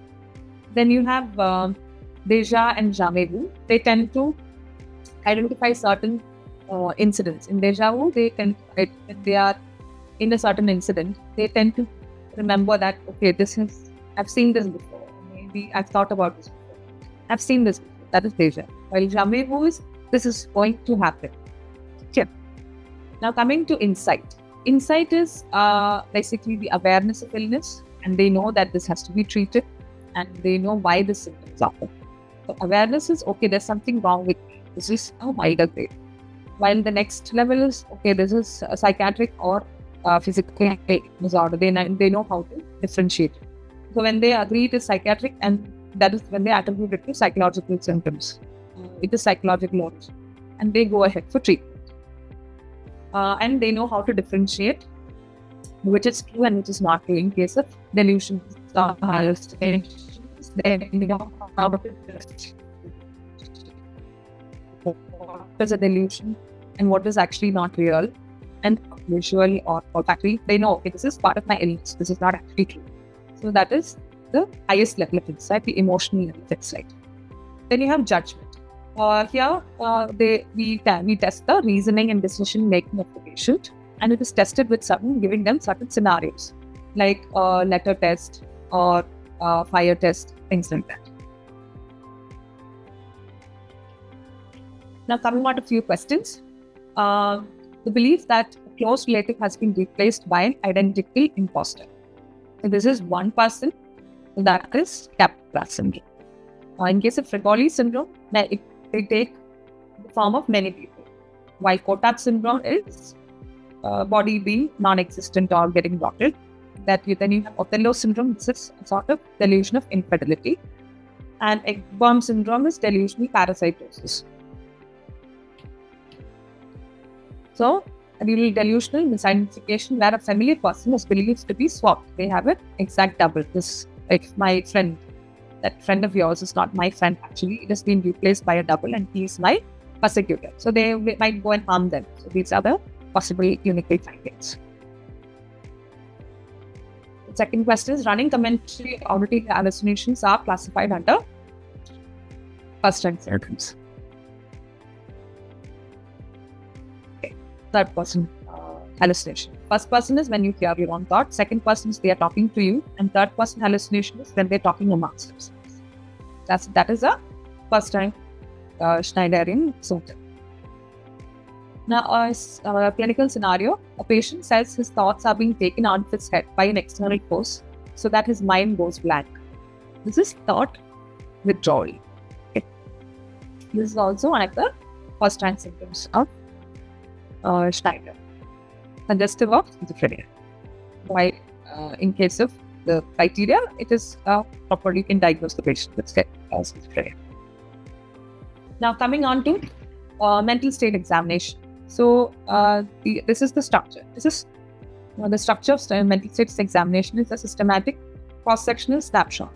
Then you have Deja and Jamebu. They tend to identify certain incidents. In Deja vu, when they are in a certain incident, they tend to remember that, okay, I've seen this before. Maybe I've thought about this before. I've seen this before. That is Deja. While Jamebu is, this is going to happen. Okay. Now coming to insight. Insight is basically the awareness of illness, and they know that this has to be treated, and they know why the symptoms happen. So awareness is, okay, there's something wrong with me. This is a milder grade. While the next level is, okay, this is a psychiatric or physical disorder. They know how to differentiate it. So when they agree it is psychiatric, and that is when they attribute it to psychological symptoms. It is psychological origin, and they go ahead for treatment. And they know how to differentiate which is true and which is not true. In case of delusions or hallucinations, they know how to differentiate what is a delusion and what is actually not real, and visually or olfactory, they know, okay, this is part of my illness, this is not actually true. So that is the highest level of insight, the emotional level of insight. Then you have judgment. Here, we test the reasoning and decision making of the patient, and it is tested with giving them certain scenarios, like letter test or fire test, things like that. Now coming on to a few questions. The belief that a close relative has been replaced by an identical imposter. So this is one person, that is Capgras syndrome. In case of Fregoli syndrome, they take the form of many people. While Cotard syndrome is body being non-existent or getting blotted. Then you have Othello syndrome. This is a sort of delusion of infidelity. And Ekbom syndrome is delusional parasitosis. So, delusional misidentification, where a familiar person is believed to be swapped. They have an exact double. This, like my friend, that friend of yours is not my friend actually. It has been replaced by a double, and he is my persecutor. So they might go and harm them. So these are the possible unique findings. The second question is, running commentary auditory hallucinations are classified under first-rank symptoms. Third person hallucination. First person is when you hear your own thoughts. Second person is they are talking to you, and third person hallucination is when they're talking amongst themselves. That is a first time Schneiderian symptom. Now, a clinical scenario: a patient says his thoughts are being taken out of his head by an external force, so that his mind goes blank. This is thought withdrawal. Okay. This is also one of the first time symptoms of Schneider, suggestive of schizophrenia. While in case of the criteria, it is properly you can diagnose the patient with schizophrenia. Now coming on to mental state examination. So this is the structure. This is the structure of mental states examination is a systematic cross-sectional snapshot,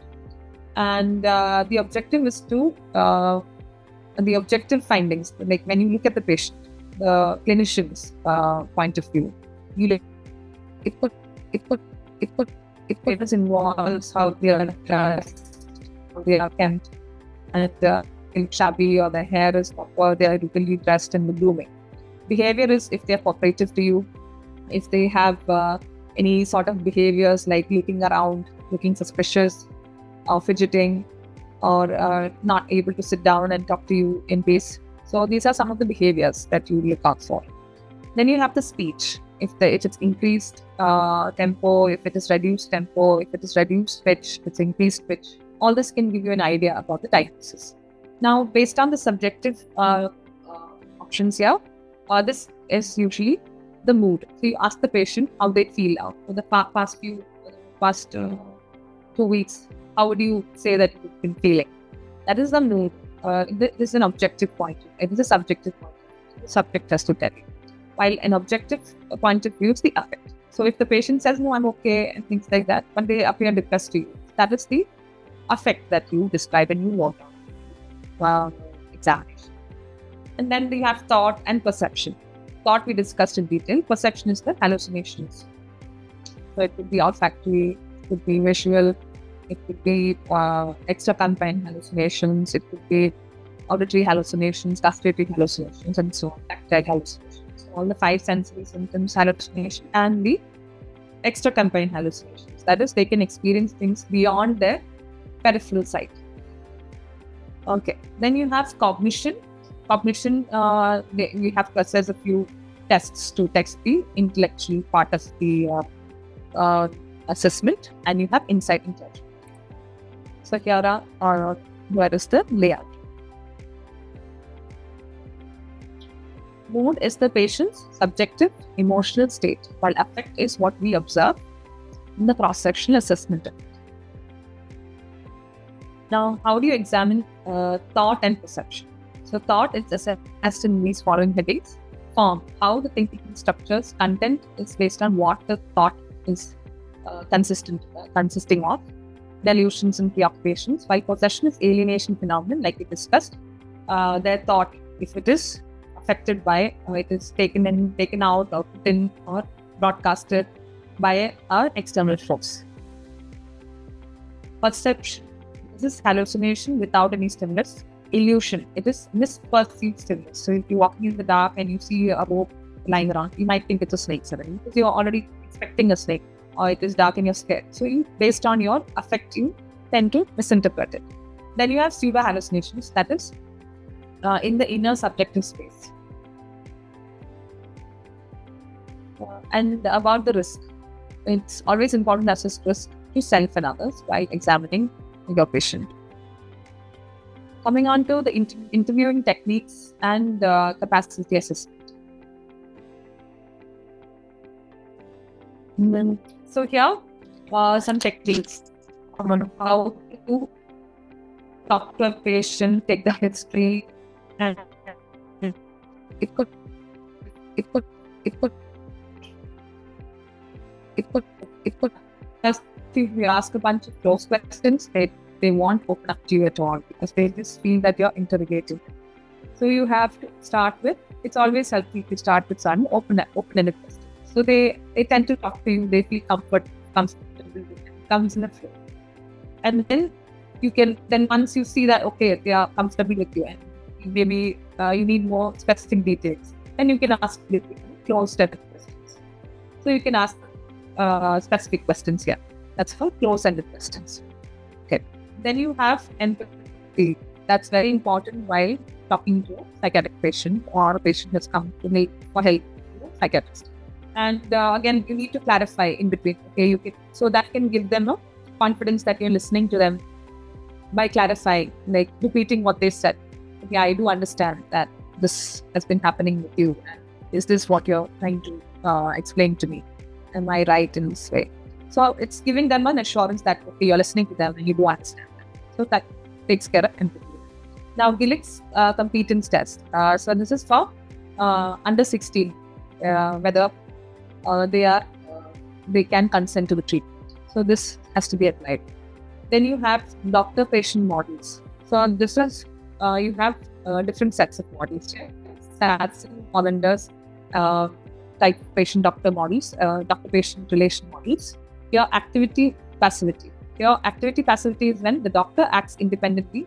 and the objective is to the objective findings, like when you look at the patient, the clinician's point of view. You like it could it could it could it involves how they are dressed, how they are kept, and in shabby or the hair is proper, they are really dressed and blooming. Behavior is if they are cooperative to you, if they have any sort of behaviors like looking around, looking suspicious, or fidgeting, or not able to sit down and talk to you in peace. So these are some of the behaviors that you look out for. Then you have the speech. If it's increased tempo, if it is reduced tempo, if it is reduced pitch, it's increased pitch. All this can give you an idea about the diagnosis. Now, based on the subjective options here, this is usually the mood. So you ask the patient how they feel out for the past 2 weeks. How would you say that you've been feeling? That is the mood. This is an objective point. It is a subjective point. The subject has to tell you. While an objective point of view is the affect. So if the patient says, no, I'm okay, and things like that, but they appear depressed to you, that is the affect that you describe and you work on examination. And then we have thought and perception. Thought we discussed in detail. Perception is the hallucinations. So it could be olfactory, it could be visual, it could be extracampine hallucinations, it could be auditory hallucinations, gustatory hallucinations, and so on, tactile hallucinations. All the 5 sensory symptoms, hallucination, and the extracampine hallucinations. That is, they can experience things beyond their peripheral sight. Okay, then you have cognition. Cognition, we have to assess a few tests to test the intellectual part of the assessment, and you have insight and judgment. So here where is the layout? Mood is the patient's subjective emotional state, while affect is what we observe in the cross-sectional assessment. Now, how do you examine thought and perception? So thought is assessed in these following headings. Form, how the thinking structures. Content is based on what the thought is consisting of. Delusions and preoccupations. While possession is alienation phenomenon, like we discussed. Their thought, if it is affected by, it is taken out or put in or broadcasted by an external force. Perception, this is hallucination without any stimulus. Illusion, it is misperceived stimulus. So if you're walking in the dark and you see a rope lying around, you might think it's a snake suddenly because you're already expecting a snake, or it is dark and you're scared. So based on your affect, you tend to misinterpret it. Then you have pseudo hallucinations, that is in the inner subjective space. And about the risk, it's always important to assess risk to self and others by examining your patient. Coming on to the interviewing techniques and capacity assessment. So here some techniques on how to talk to a patient, take the history, and it could just if you ask a bunch of close questions, they won't open up to you at all because they just feel that you're interrogating. So you have to start with, it's always helpful to start with some open-ended questions. So they tend to talk to you, they feel comfortable, comes in a flow. And then once you see that, okay, they are comfortable with you and maybe you need more specific details, then you can ask closed-ended questions. So you can ask specific questions here. That's for close-ended questions. Okay. Then you have empathy. That's very important while talking to a psychiatric patient or a patient has come to me for help to a psychiatrist. And again, you need to clarify in between. Okay, so that can give them a confidence that you're listening to them by clarifying, like repeating what they said. Okay, I do understand that this has been happening with you. Is this what you're trying to explain to me? Am I right in this way? So it's giving them an assurance that, okay, you're listening to them and you do understand them. So that takes care of empathy. Now, Gillick's competence test. So this is for under 16, whether they can consent to the treatment. So this has to be applied. Then you have doctor-patient models. So this is, you have different sets of models. Sasson, Hollander's type patient-doctor models, doctor-patient relation models. Here, activity passivity. Here, activity passivity is when the doctor acts independently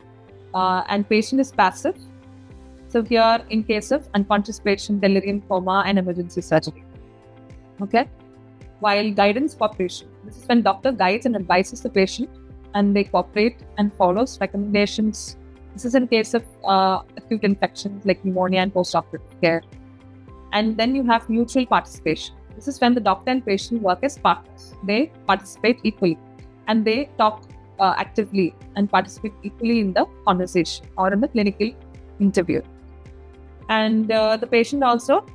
and patient is passive. So here, in case of unconscious patient, delirium, coma, and emergency surgery. Okay. While guidance cooperation, this is when doctor guides and advises the patient, and they cooperate and follows recommendations. This is in case of acute infections like pneumonia and post-operative care. And then you have mutual participation. This is when the doctor and patient work as partners. They participate equally, and they talk actively and participate equally in the conversation or in the clinical interview. And the patient also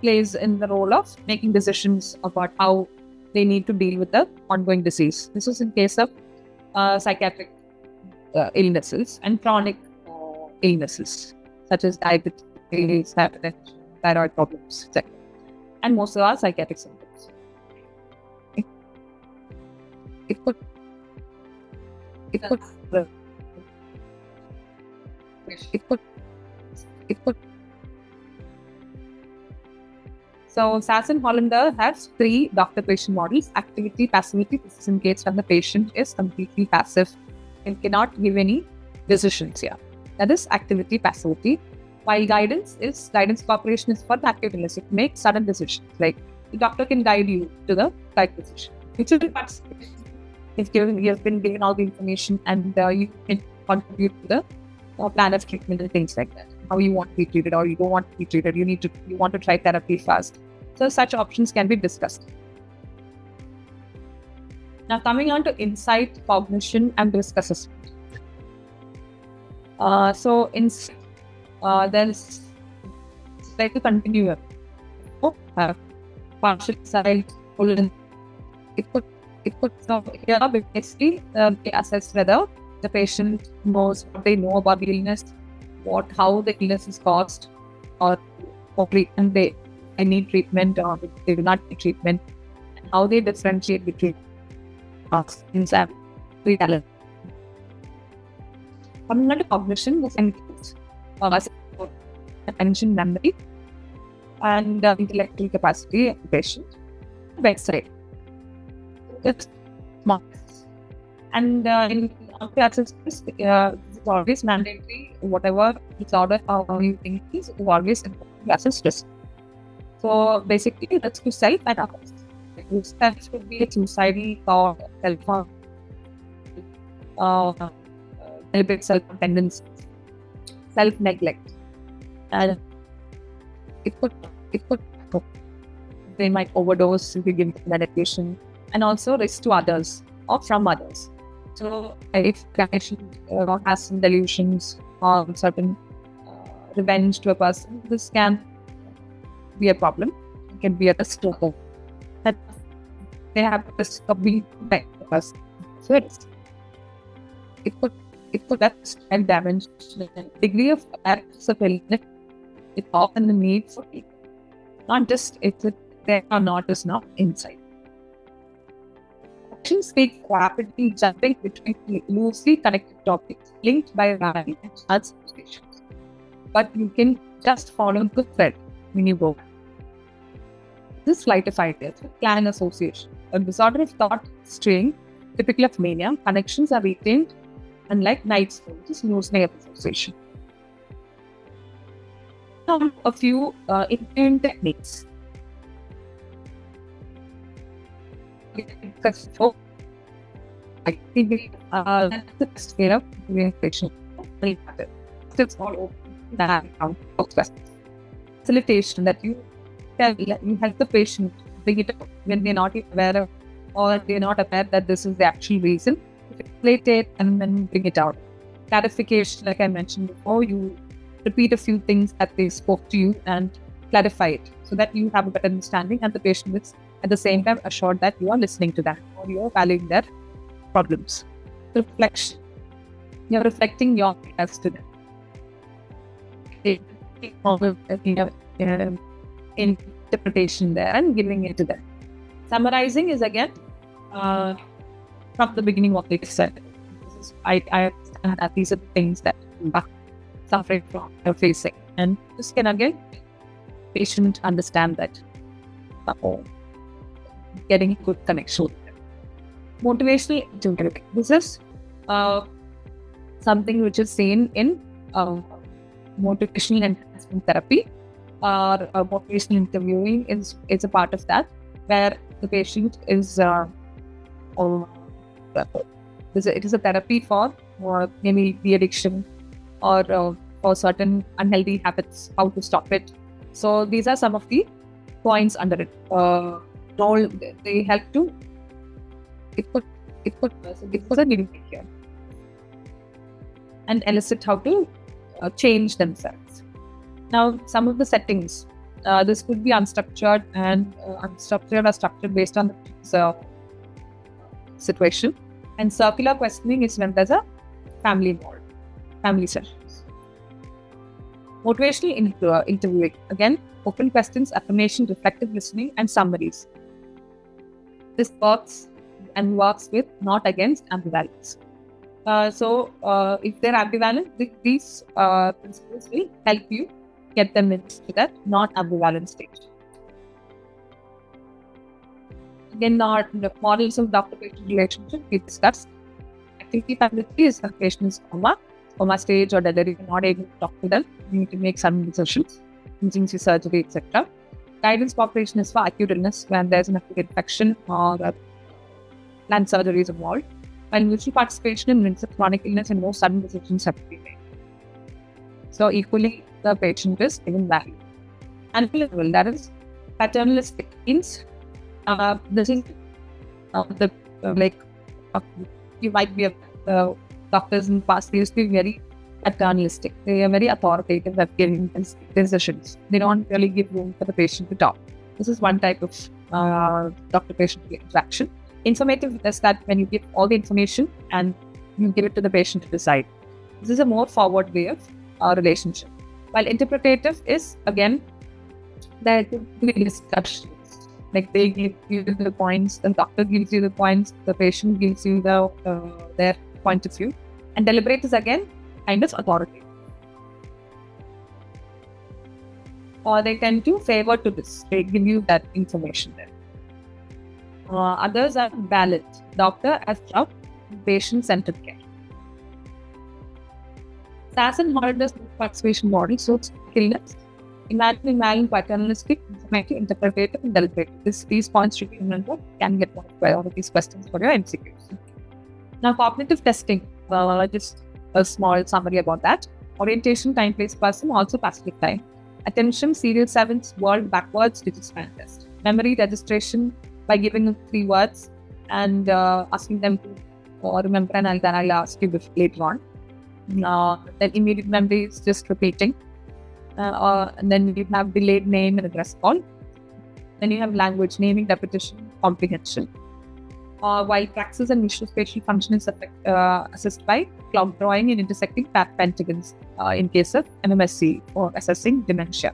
plays in the role of making decisions about how they need to deal with the ongoing disease. This is in case of psychiatric illnesses and chronic illnesses such as diabetes, hypertension, thyroid problems, etc. And most of our psychiatric symptoms. So Sasson Hollander has 3 doctor-patient models: activity, passivity. This is in case when the patient is completely passive and cannot give any decisions here. That is activity, passivity. While guidance cooperation is for the active illness. It makes sudden decisions. Like the doctor can guide you to the right decision. Mutual participation. He has been given all the information, and you can contribute to the plan of treatment and things like that. How you want to be treated or you don't want to be treated. You want to try therapy fast. So such options can be discussed. Now coming on to insight, cognition, and risk assessment. There's like to continue. Partial insight, full insight. So here basically they assess whether the patient knows what they know about the illness, how the illness is caused, or for treatment they need treatment or they do not need treatment, and how they differentiate between things and reality. Coming on to cognition, this includes attention, memory, and intellectual capacity of the patient. Website. It's smart. And in classes, it's always mandatory. Whatever disorder or you think is always important to assess risk. So basically, that's to self and others. That could be a suicidal thought, deliberate self-dependence, self-neglect, and it could they might overdose if you give medication, and also risk to others or from others. So if a patient has some delusions or certain revenge to a person, this can be a problem. It can be a risk to them. That they have a risk of being back the person. So it could have damage. The degree of awareness of illness is often the need for people. Not just if there or not is not insight. Actions speak rapidly, jumping between loosely connected topics linked by rhyme and associations. But you can just follow the thread when you go. This flightified is clan association, a disorder of thought string typical of mania. Connections are retained, unlike Knight's law, which is loosely association. A few intent techniques. I think that's the best way of communication. It's all open. That facilitation that you help the patient bring it up when they're not aware of, or they're not aware that this is the actual reason. Explain it and then bring it out. Clarification, like I mentioned before, you repeat a few things that they spoke to you and clarify it so that you have a better understanding, and the patient is at the same time assured that you are listening to them or you are valuing their problems. Reflection. You're reflecting your ideas to them. Interpretation there and giving it to them. Summarizing is again from the beginning what they said. I understand that these are the things that suffering from are facing, And this can again patient understand that getting good connection. Motivational interviewing. This is something which is seen in motivational enhancement therapy, or motivational interviewing is a part of that, where the patient is it is a therapy for maybe the addiction or for certain unhealthy habits, how to stop it. So these are some of the points under it. They help to it puts a living here and elicit how to change themselves. Now, some of the settings. This could be unstructured, and unstructured or structured based on the situation. And circular questioning is when there's a family involved, family sessions. Motivational interviewing. Again, open questions, affirmation, reflective listening, and summaries. This works with, not against, ambivalence. So if they're ambivalent, these principles will help you get them into that not ambivalent stage. Again, the models of doctor-patient relationship we discussed. Activity family is when patient is coma stage, or that you're not able to talk to them. You need to make some decisions, emergency surgery, etc. Guidance cooperation is for acute illness when there's an acute infection or planned surgery is involved. And mutual participation in midst of chronic illness and more sudden decisions have to be made. So equally, the patient is given value. And level, that is paternalistic, means this is you might be doctors in the past, they used to be very paternalistic. They are very authoritative at giving decisions. They don't really give room for the patient to talk. This is one type of doctor-patient interaction. Informative is that when you give all the information and you give it to the patient to decide. This is a more forward way of relationship. While interpretative is, again, there could be discussions. Like they give you the points, the doctor gives you the points, the patient gives you their point of view. And deliberate is again kind of authoritative. Or they tend to favor to this. They give you that information there. Others are balanced. Doctor as job, patient-centered care. SAS and Holder's participation model suits illness. Imagine paternalistic, informative, interpretative, and deliberative. These points should be remembered. Can get one of these questions for your MCQs. Now, cognitive testing. Just a small summary about that. Orientation, time, place, person, also Pacific time. Attention, serial 7s, world backwards, digit span test. Memory registration by giving them 3 words and asking them to remember, and then I'll ask you later on. Then immediate memory is just repeating. And then you have delayed name and address call. Then you have language, naming, repetition, comprehension. While praxis and visual spatial function is assessed by clock drawing and intersecting pentagons in case of MMSE or assessing dementia.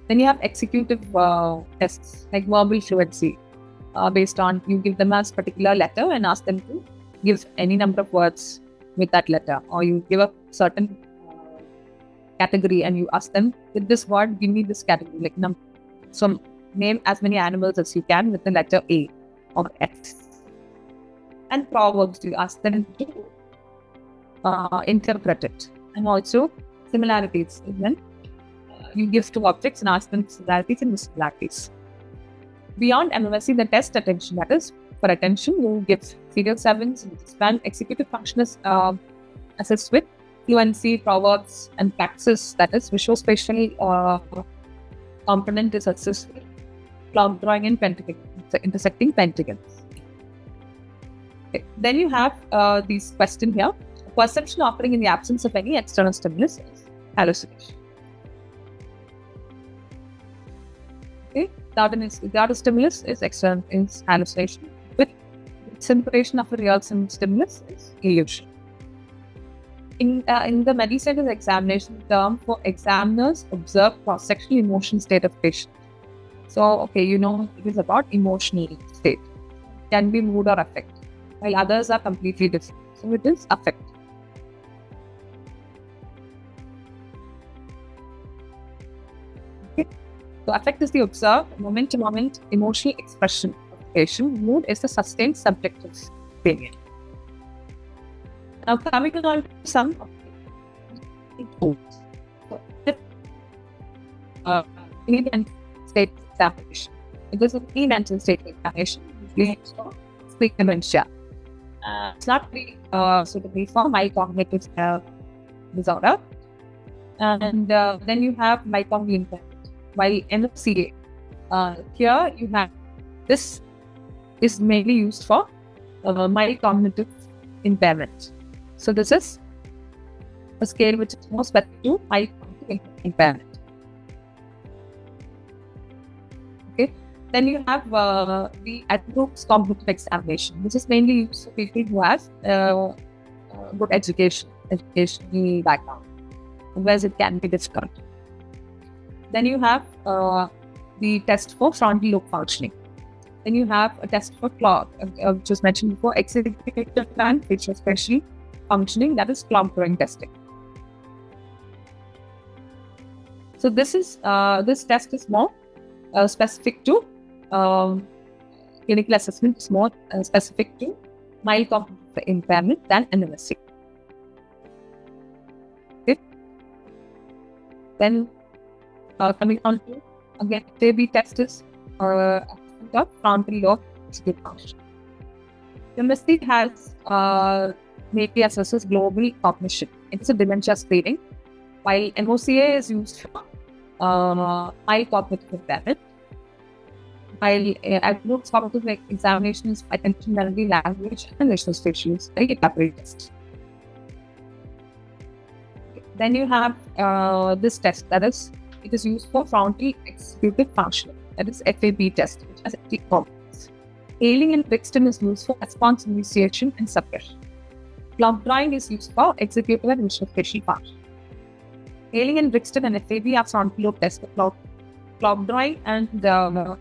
Then you have executive tests like verbal fluency, based on you give them a particular letter and ask them to give any number of words with that letter, or you give a certain category and you ask them, with this word, give me this category. So name as many animals as you can with the letter A or X. And proverbs, you ask them to interpret it. And also similarities, when you give 2 objects and ask them similarities and dissimilarities. Beyond MMSE, the test attention, that is, for attention, you give serial 7s, span, executive function is assessed with fluency, proverbs, and praxis, that is, visual spatial component is assessed with clock drawing and intersecting pentagons. Okay. Then you have these question here. Perception occurring in the absence of any external stimulus is hallucination. Okay, without a stimulus is hallucination. With simulation of a real stimulus is illusion. In the Medicine examination term for examiners, observe cross-sectional emotion state of patient. So, okay, it is about emotional state. Can be mood or affect, while others are completely different. So it is affect. Okay. So affect is the observed moment-to-moment emotional expression of the patient. Mood is the sustained subjective opinion. Now coming on to some tools. Mental state examination. It is a mental state examination usually for sleep dementia. It's not very suitable for mild cognitive disorder. And then you have myocognitive impairment. While MFCA, here you have this is mainly used for mild cognitive impairment. So this is a scale which is more specific to mild cognitive impairment. Okay. Then you have the Adams cognitive examination, which is mainly used for people who have good educational background, whereas it can be difficult. Then you have the test for frontal lobe functioning. Then you have a test for clock, which was mentioned before, executive and facial special functioning, that is clock drawing testing. So this test is more specific to clinical assessment, is more specific to mild cognitive impairment than MMSE. Okay. Then coming on to again, FAB test is the frontal lobe executive function. MMSE has mainly assesses global cognition. It's a dementia screening, while MOCA is used for mild cognitive impairment. While Adams cognitive examination is attention, memory, language, and visual spatials, like elaborate test. Then you have this test, that is, it is used for frontal executive functioning, that is FAB test, which has 8 components. Hailing and Brixton is used for response initiation and suppression. Clock drawing is used for executive and visual spatial function. Hailing and Brixton and FAB are frontal lobe tests. Clock drawing and the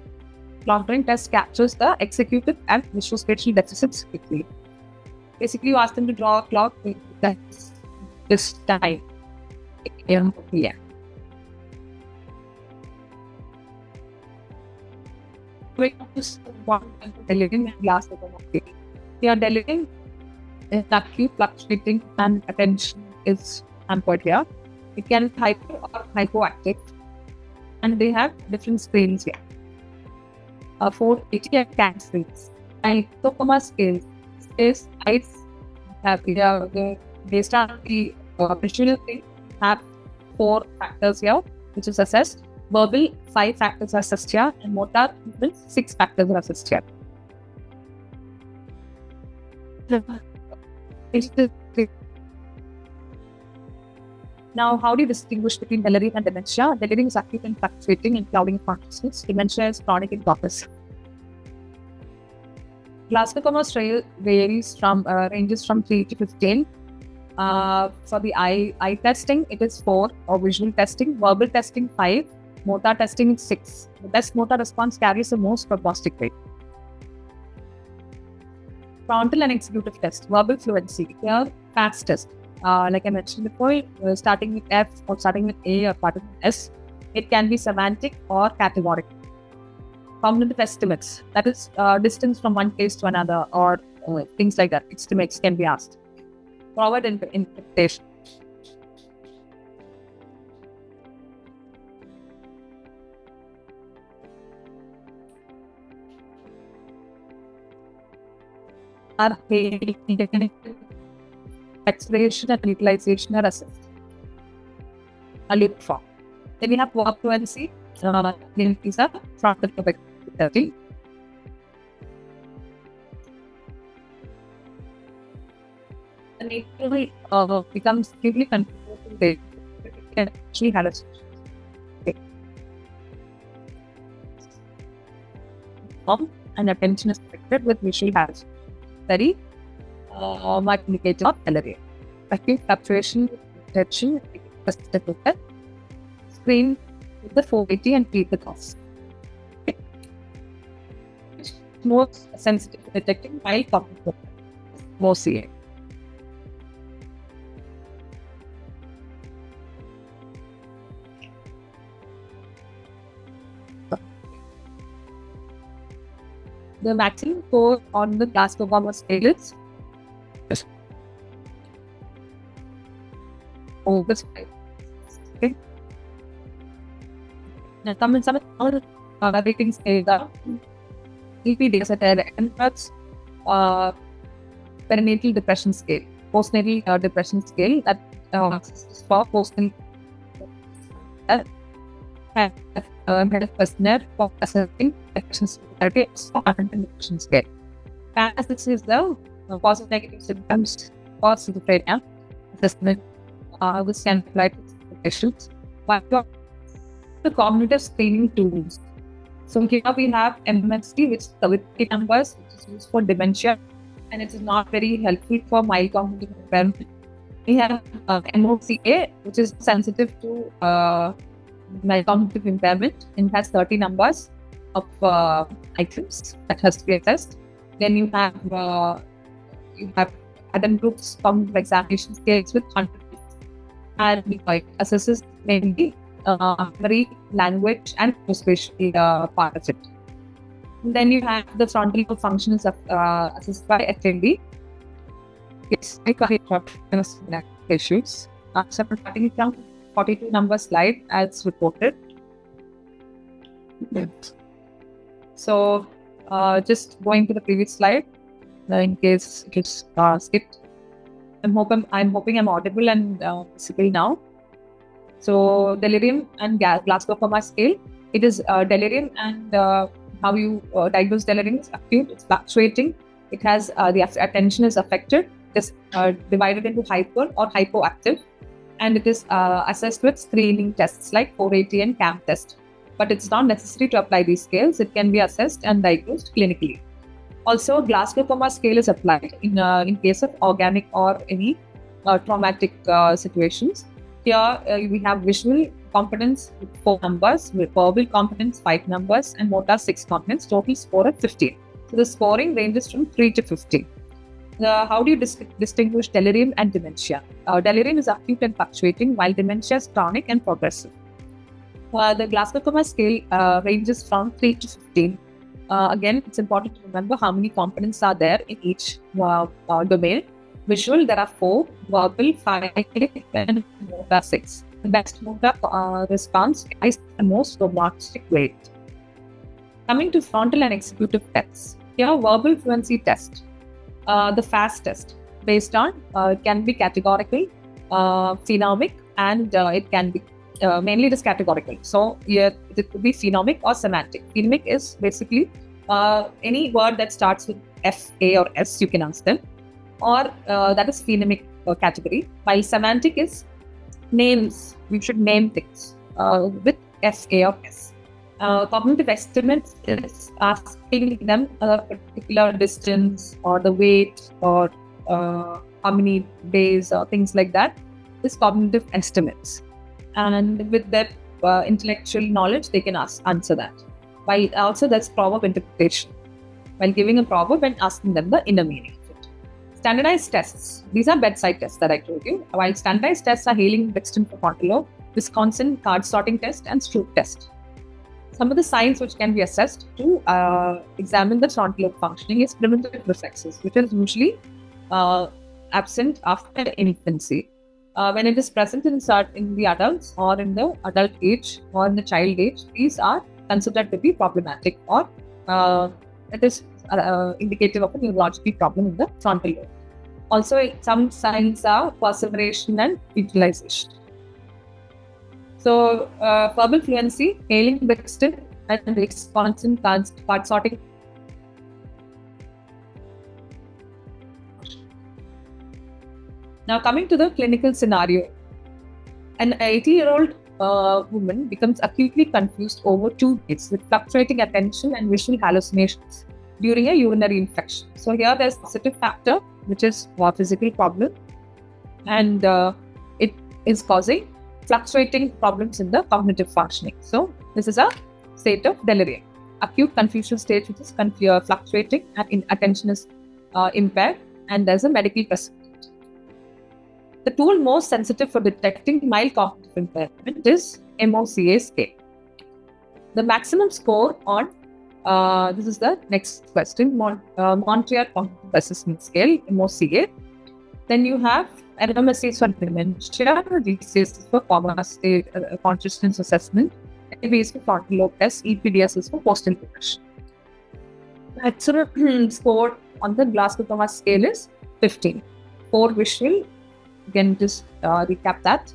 clock drawing test captures the executive and visual spatial deficits quickly. Basically, you ask them to draw a clock that's this time. Yeah. Delirium and last automatic. Here, delirium is acute, fluctuating, and attention is hampered here. It can be hyper or hypoactive, and they have different screens here. 480 and CAT screens. And Tokoma scales is eyes have based on the visual thing have 4 factors here, which is assessed. Verbal 5 factors are assessed here, and motor movement 6 factors are assessed here. Now, how do you distinguish between delirium and dementia? Delirium is acute and fluctuating and clouding of consciousness. Dementia is chronic in progress. Glasgow Coma scale varies from ranges from 3 to 15. For the eye testing, it is 4, or visual testing. Verbal testing 5. Motor testing is 6. The best motor response carries the most prognostic rate. Frontal and executive test. Verbal fluency. Here, FAST test. Like I mentioned before, starting with F or starting with A or starting with S, it can be semantic or categorical. Cognitive estimates, that is distance from one place to another, or things like that. Estimates can be asked. Forward interpretation. Acceleration and utilization are assessed. A loop form. Then we have verb fluency. These are frontal lobe testing. And it really becomes really confusing. They can actually hallucinate. And attention is affected with visual hallucination. Very much indicator of delirium. Acute fluctuation, attention, screen with the 480 and treat the cause. More sensitive to detecting mild cognitive MOCA. The maximum score on the Glasgow scale is Yes. over 5. Okay. Now, some other rating scales are EPDS and that's perinatal depression scale, postnatal depression scale that is for postnatal health questionnaire for assessing depression severity for depression scale. This is the positive negative symptoms for schizophrenia assessment which can apply to patients. But the cognitive screening tools. So here we have MMST, which is the with numbers, which is used for dementia, and it is not very helpful for mild cognitive impairment. We have MOCA, which is sensitive to mild cognitive impairment, and has 30 numbers of items that has to be assessed. Then you have Adam Group's cognitive examination scales with 100, and it assesses mainly memory, language, and spatial part of it. And then you have the frontal lobe function is assessed by FMB. It's issues. Starting from 42 number slide as reported. Yes. So just going to the previous slide in case it gets skipped. I'm hoping I'm audible and visible now. So delirium and Glasgow Coma scale. It is delirium, and how you diagnose delirium is acute. It's fluctuating. It has the attention is affected. It's divided into hyper or hypoactive, and it is assessed with screening tests like 480 and CAM test. But it's not necessary to apply these scales. It can be assessed and diagnosed clinically. Also, Glasgow Coma scale is applied in case of organic or any traumatic situations. Here we have visual competence with 4 numbers, with verbal competence 5 numbers, and motor 6 competence. Total score of 15. So the scoring ranges from 3 to 15. How do you distinguish delirium and dementia? Delirium is acute and fluctuating, while dementia is chronic and progressive. The Glasgow Coma scale ranges from 3 to 15. Again, it's important to remember how many components are there in each domain. Visual, there are 4, verbal 5, and motor 6. The best motor response is the most robotic weight. Coming to frontal and executive tests. Here, verbal fluency test. The FAST test based on it can be categorical, phenomic, and it can be mainly it is categorical. So here it could be phenomic or semantic. Phenomic is basically any word that starts with F, A, or S. You can ask them, or that is phenomic category. While semantic is names. We should name things with F, A, or S. Cognitive estimates is asking them a particular distance or the weight or how many days or things like that. Is cognitive estimates, and with their intellectual knowledge, they can answer that. While also that's proverb interpretation, while giving a proverb and asking them the inner meaning of it. Standardized tests. These are bedside tests that I told you. While standardized tests are Hailing-Dixon for frontal lobe, Wisconsin card sorting test, and Stroop test. Some of the signs which can be assessed to examine the frontal lobe functioning is primitive reflexes, which is usually absent after infancy. When it is present in the adults or in the adult age or in the child age, these are considered to be problematic, or it is indicative of a neurological problem in the frontal lobe. Also, some signs are perseveration and utilization. So, verbal fluency, Hailing-Dixon, and Wisconsin card sorting. Now, coming to the clinical scenario, an 80-year-old woman becomes acutely confused over 2 days with fluctuating attention and visual hallucinations during a urinary infection. So here there's a positive factor, which is a physical problem, and it is causing fluctuating problems in the cognitive functioning. So this is a state of delirium. Acute confusion state, which is fluctuating and attention is impaired, and there's a medical prescription. The tool most sensitive for detecting mild cognitive impairment is MOCA scale. The maximum score on This is the next question. Montreal Cognitive Assessment Scale, MOCA. Then you have MMSE for dementia, DCS is for coma state consciousness assessment, ABA is for frontal lobe test, EPDS is for postal depression. Maximum score on the Glasgow-Coma scale is 15. 4 visual, again just recap that.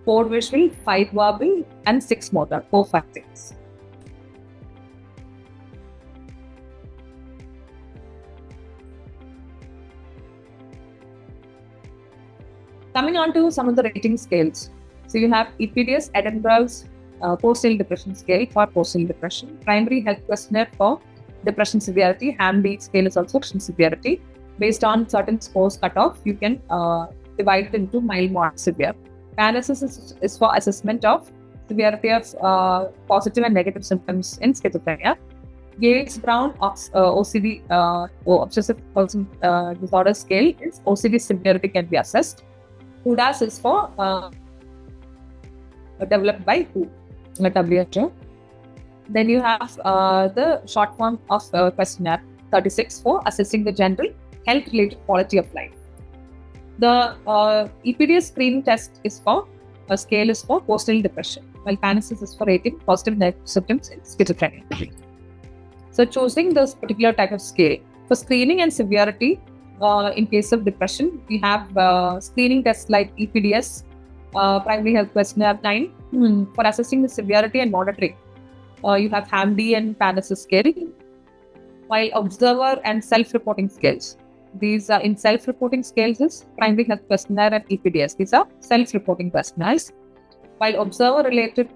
4 visual, 5 verbal, and 6 motor, 4, 5, 6. Coming on to some of the rating scales. So you have EPDS, Edinburgh's post-natal depression scale for post-natal depression, primary health questionnaire for depression severity, HAM-D scale is also depression severity. Based on certain scores cut off, you can divide it into mild, moderate, severe. PANSS is for assessment of severity of positive and negative symptoms in schizophrenia. Gales-Brown OCD obsessive person disorder scale is OCD severity can be assessed. UDAS is for developed by WHO. Then you have the short form of questionnaire 36 for assessing the general health-related quality of life. The EPDS screening test is for a scale is for post-natal depression, while PANSS is for rating positive and negative symptoms in schizophrenia. So choosing this particular type of scale for screening and severity. In case of depression, we have screening tests like EPDS, primary health questionnaire 9. For assessing the severity and monitoring, you have HAM-D and PANSS scale, while observer and self-reporting scales. These are in self-reporting scales is primary health questionnaire and EPDS. These are self-reporting questionnaires, while observer-related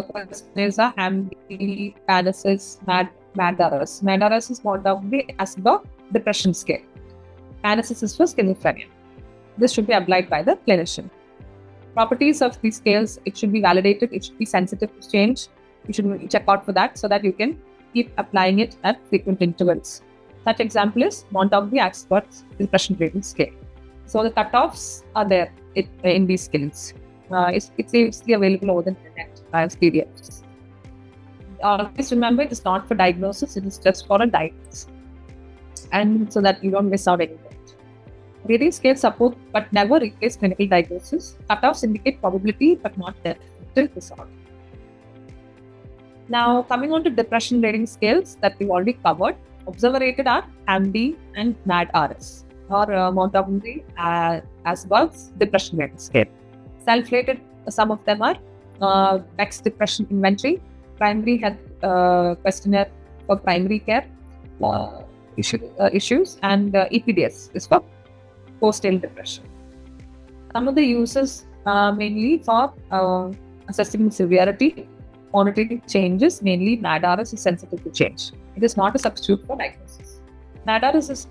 questionnaires are HAM-D, PANSS, MADRS. MADRS is more doubly as the depression scale. PANSS is for schizophrenia. This should be applied by the clinician. Properties of these scales, it should be validated, it should be sensitive to change. You should check out for that so that you can keep applying it at frequent intervals. Such example is Montgomery-Åsberg's depression rating scale. So the cutoffs are there in these scales. It's easily available over the internet as PDFs. Always remember, it is not for diagnosis, it is just for a diagnosis. And so that you don't miss out anything. Rating scales support but never replace clinical diagnosis. Cutoffs indicate probability but not definitive disorder. Now, coming on to depression rating scales that we've already covered, observer rated are HAM-D and MADRS, or Montgomery-Åsberg's depression rating scale. Self-rated, some of them are Beck's depression inventory, primary health questionnaire for primary care issues, and EPDS is for post-natal depression. Some of the uses mainly for assessing severity, monitoring changes, mainly MADRS is sensitive to change. It is not a substitute for diagnosis. MADRS is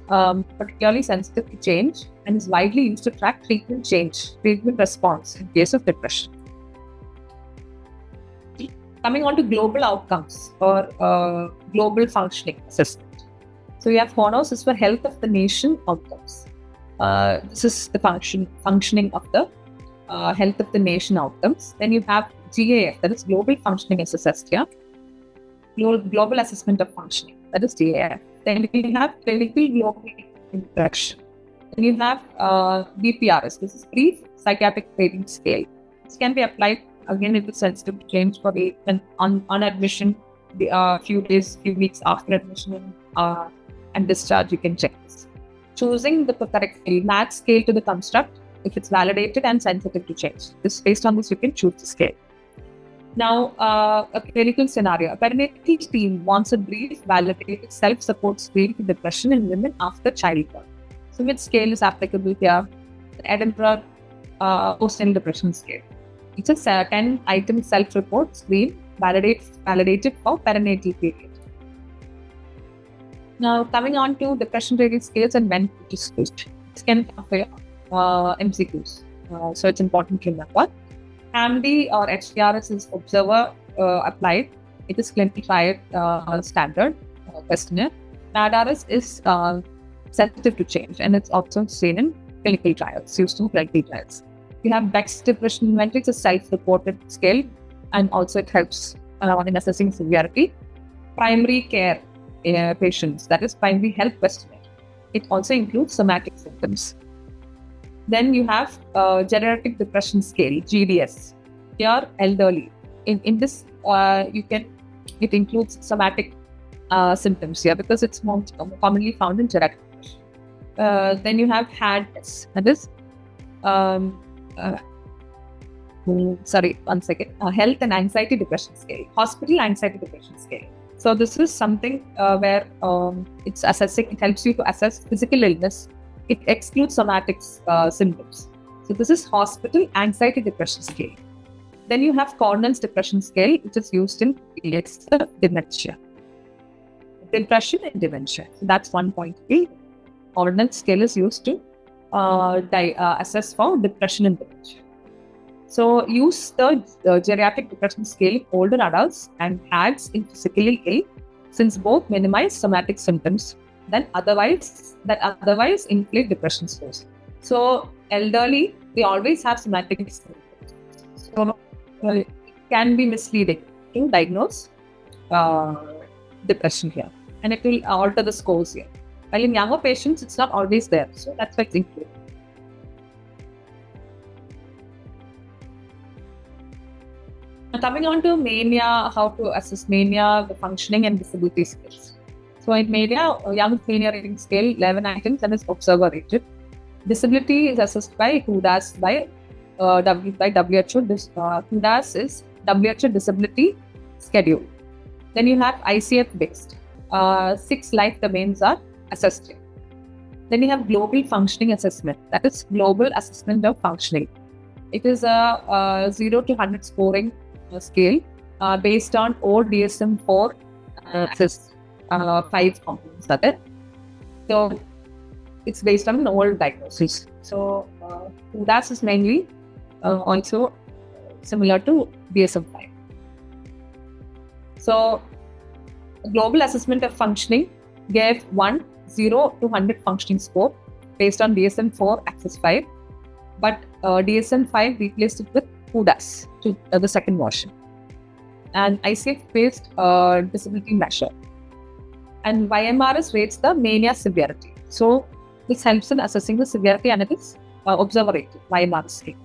particularly sensitive to change and is widely used to track treatment response in case of depression. Coming on to global outcomes or global functioning assessment. So we have HONOS is for health of the nation outcomes. This is the functioning of the health of the nation outcomes. Then you have GAF, that is global functioning is assessed here. Global assessment of functioning, that is GAF. Then you have clinical global interaction. Then you have BPRS, this is brief psychiatric rating scale. This can be applied again if it's sensitive to change for on admission, few days, few weeks after admission and discharge, you can check this. Choosing the correct scale, match scale to the construct if it's validated and sensitive to change. Based on this, you can choose the scale. Now, a clinical scenario. A perinatal team wants a brief, validated self-support scale for depression in women after childbirth. So, which scale is applicable here? The Edinburgh post-natal depression scale. It's a 10-item self-report screen validated for perinatal period. Now, coming on to depression rating scales and when it is used. This can compare MCQs. So, it's important to remember. HAM-D or HDRS is observer applied. It is clinical trial standard questionnaire. MADRS is sensitive to change and it's also seen in clinical trials, used in clinical trials. You have Beck's depression inventory, it's a self-reported scale and also it helps in assessing severity. primary care patients, that is primary health questionnaire. It also includes somatic symptoms. Then you have geriatric depression scale, GDS. Here, elderly. In this, it includes somatic symptoms here because it's more commonly found in geriatric depression. Then you have HADS, that is, health and anxiety depression scale, hospital anxiety depression scale. So this is something where it's assessing. It helps you to assess physical illness. It excludes somatic symptoms. So this is hospital anxiety depression scale. Then you have Cornell's depression scale, which is used in dementia. Depression and dementia. So that's 1.3. Cornell scale is used to assess for depression and dementia. So use the geriatric depression scale in older adults and HADS in physically ill, since both minimize somatic symptoms that otherwise inflate depression scores. So elderly, they always have somatic symptoms. So it can be misleading to diagnose depression here, and it will alter the scores here. While in younger patients, it's not always there. So that's why it's included. Coming on to mania, how to assess mania, the functioning and disability skills. So in mania, Young Mania Rating Scale, 11 items, and is observer rated. Disability is assessed by HUDAS by WHO. HUDAS is WHO Disability Schedule. Then you have ICF based. 6 life domains are assessed here. Then you have Global Functioning Assessment, that is Global Assessment of Functioning. It is a 0 to 100 scoring scale based on old DSM-4 assess 5 components are there. So it's based on an old diagnosis. So HUDAS is mainly also similar to DSM-5. So Global Assessment of Functioning gave 0 to 100 functioning score based on DSM-4 Access 5, but DSM-5 replaced it with HUDAS to the second version, and ICF-based disability measure. And YMRS rates the mania severity. So this helps in assessing the severity, and it is observer rated YMRS scale.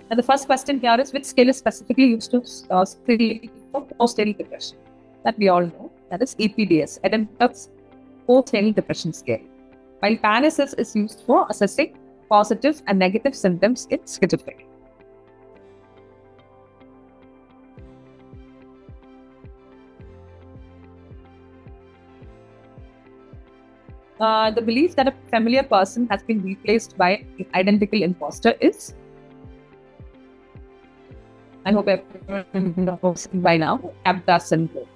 And the first question here is, which scale is specifically used to screen for post-natal depression? That we all know. That is EPDS, Edinburgh's post-natal depression scale. While PANSS is used for assessing positive and negative symptoms in schizophrenia. The belief that a familiar person has been replaced by an identical imposter is, I hope everyone knows by now, Capgras syndrome.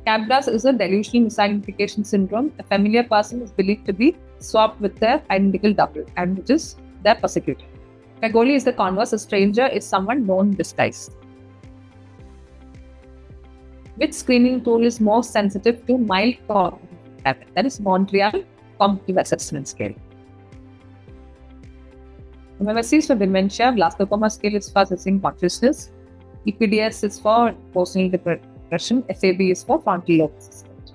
Capgras is a delusional misidentification syndrome. A familiar person is believed to be swapped with their identical double, and which is their persecutor. Fagoli is the converse. A stranger is someone known disguised. Which screening tool is most sensitive to mild cognitive impairment? That is Montreal Cognitive Assessment Scale. MMSC is for dementia. Glasgow scale is for assessing consciousness. EPDS is for post-natal depression. FAB is for frontal lobe assessment.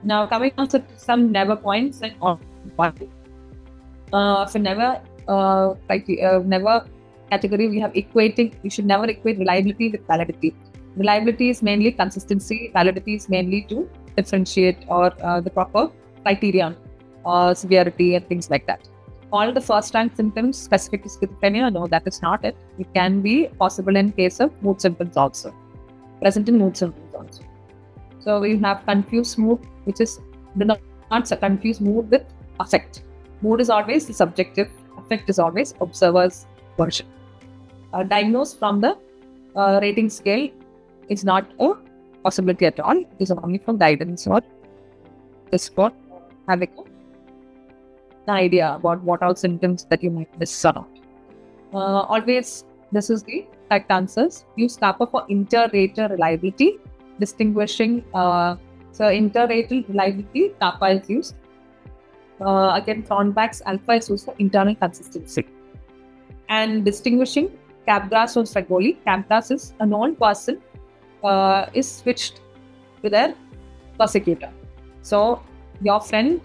Now coming on to some never points and on point. For never category, we have equating. We should never equate reliability with validity. Reliability is mainly consistency. Validity is mainly to differentiate or the proper criterion or severity and things like that. All the first rank symptoms specific to schizophrenia, no, that is not it. It can be possible in case of mood symptoms also. Present in mood symptoms also. So we have confused mood, which is do not confuse mood with affect. Mood is always the subjective, affect is always observer's version. Diagnosed from the rating scale is not a possibility at all. It is only from guidance or is for having an idea about what are symptoms that you might miss or not. Always, this is the correct answers. Use CAPA for inter-rater reliability, distinguishing So inter-rater reliability, kappa is used. Again, Cronbach's alpha is used for internal consistency. And distinguishing Capgras from Fregoli, Capgras is a known person is switched with their persecutor. So your friend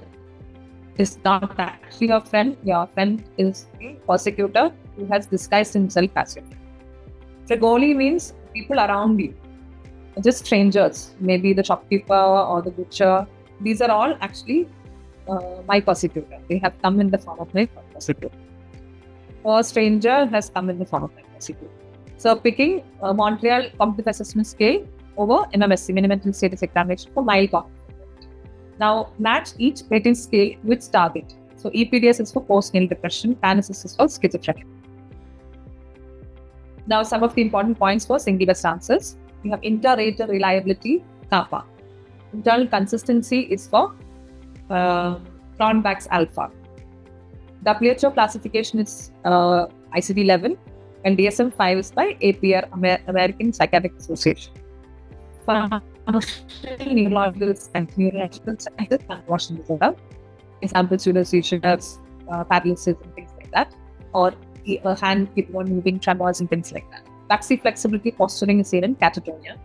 is not actually your friend is a persecutor who has disguised himself as your friend. Fregoli means people around you, just strangers, maybe the shopkeeper or the butcher. These are all actually my persecutor. They have come in the form of my persecutor. Or a stranger has come in the form of my persecutor. So picking Montreal Cognitive Assessment Scale over MMSC, Mini-Mental Status Examination for mild cognitive. Now match each rating scale with its target. So EPDS is for postnatal depression, PANSS is for schizophrenia. Now some of the important points for single best answers. We have inter-rater reliability, kappa. Internal consistency is for Cronbach's alpha. WHO classification is ICD-11 and DSM-5 is by APR, American Psychiatric Association. Neurological sciences and motion disorder, example pseudoseizures, paralysis and things like that, or hand keep on moving, tremors and things like that. Taxi flexibility, posturing is seen in catatonia.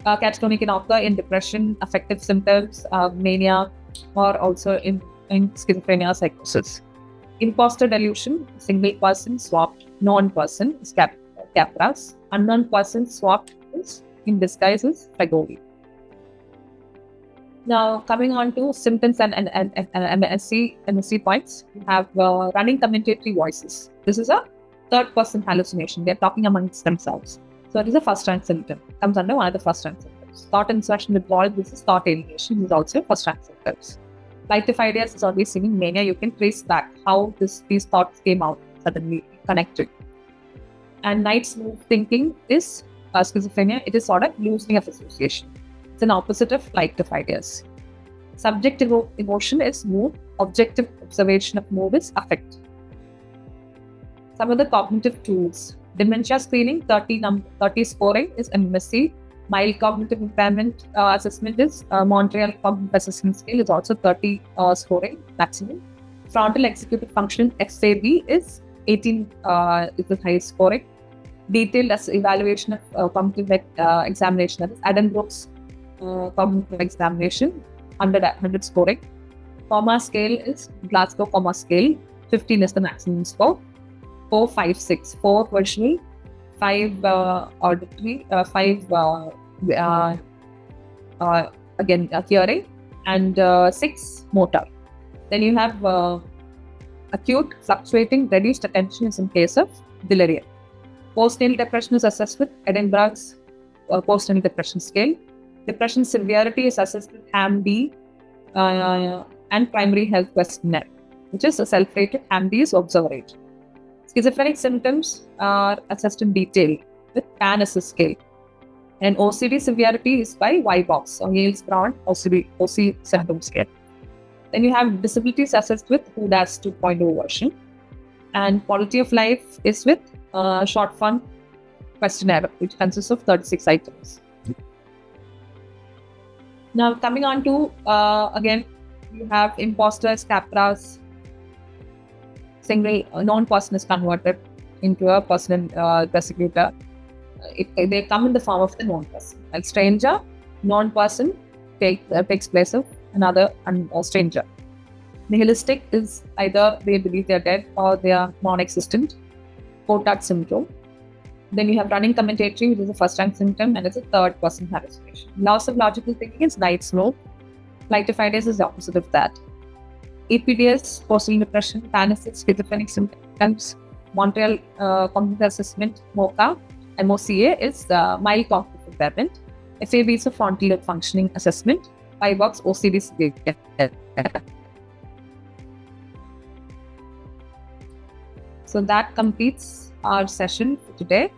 Catatonia can occur in depression, affective symptoms, mania, or also in schizophrenia psychosis. Imposter delusion, single person swapped, non-person is Capgras, unknown person swapped is in disguise is Fregoli. Now coming on to symptoms and MSC points, we have running commentatory voices. This is a third person hallucination. They are talking amongst themselves. So it is a first rank symptom. Comes under one of the first rank symptoms. Thought insertion withdrawal, this is thought alienation. This is also first rank symptoms. Light ideas is always seeming mania. You can trace back how these thoughts came out suddenly connected. And night's move thinking is schizophrenia. It is sort of loosening of association. It's an opposite of light ideas. Subjective emotion is mood. Objective observation of mood is affect. Some of the cognitive tools. Dementia screening, 30 scoring is MMSC. Mild cognitive impairment assessment is Montreal Cognitive Assessment Scale is also 30 scoring maximum. Frontal executive function FAB is 18 is the highest scoring. Detailed evaluation of cognitive examination, that is Addenbrook's cognitive examination, 100 scoring. Comma scale is Glasgow Comma Scale, 15 is the maximum score. 4, 5, 6. 4 visual, 5 auditory, 5 again hearing, and 6 motor. Then you have acute fluctuating reduced attention is in case of delirium. Postnatal depression is assessed with Edinburgh's postnatal depression scale. Depression severity is assessed with HAM-D and primary health questionnaire, which is a self-rated. HAM-D is observer rate. Schizophrenic symptoms are assessed in detail with PANSS scale. And OCD severity is by Y-box, or Yales-Brown OC symptom scale. Then you have disabilities assessed with HUDAS 2.0 version. And quality of life is with short form questionnaire, which consists of 36 items. Now coming on to, again, you have imposters, Capgras, single non-person is converted into a person persecutor. They come in the form of the non-person. Like stranger, non-person takes place of another stranger. Nihilistic is either they believe they are dead or they are non-existent. Cotard syndrome. Then you have running commentatory, which is a first-rank symptom, and it's a third-person hallucination. Loss of logical thinking is night smoke. Lightifides is the opposite of that. EPDS, postnatal depression, PANSS, schizophrenic symptoms, Montreal Cognitive Assessment, MoCA, MOCA is mild cognitive impairment. FAB is a frontal lobe functioning assessment. Y-box OCD is So that completes our session for today.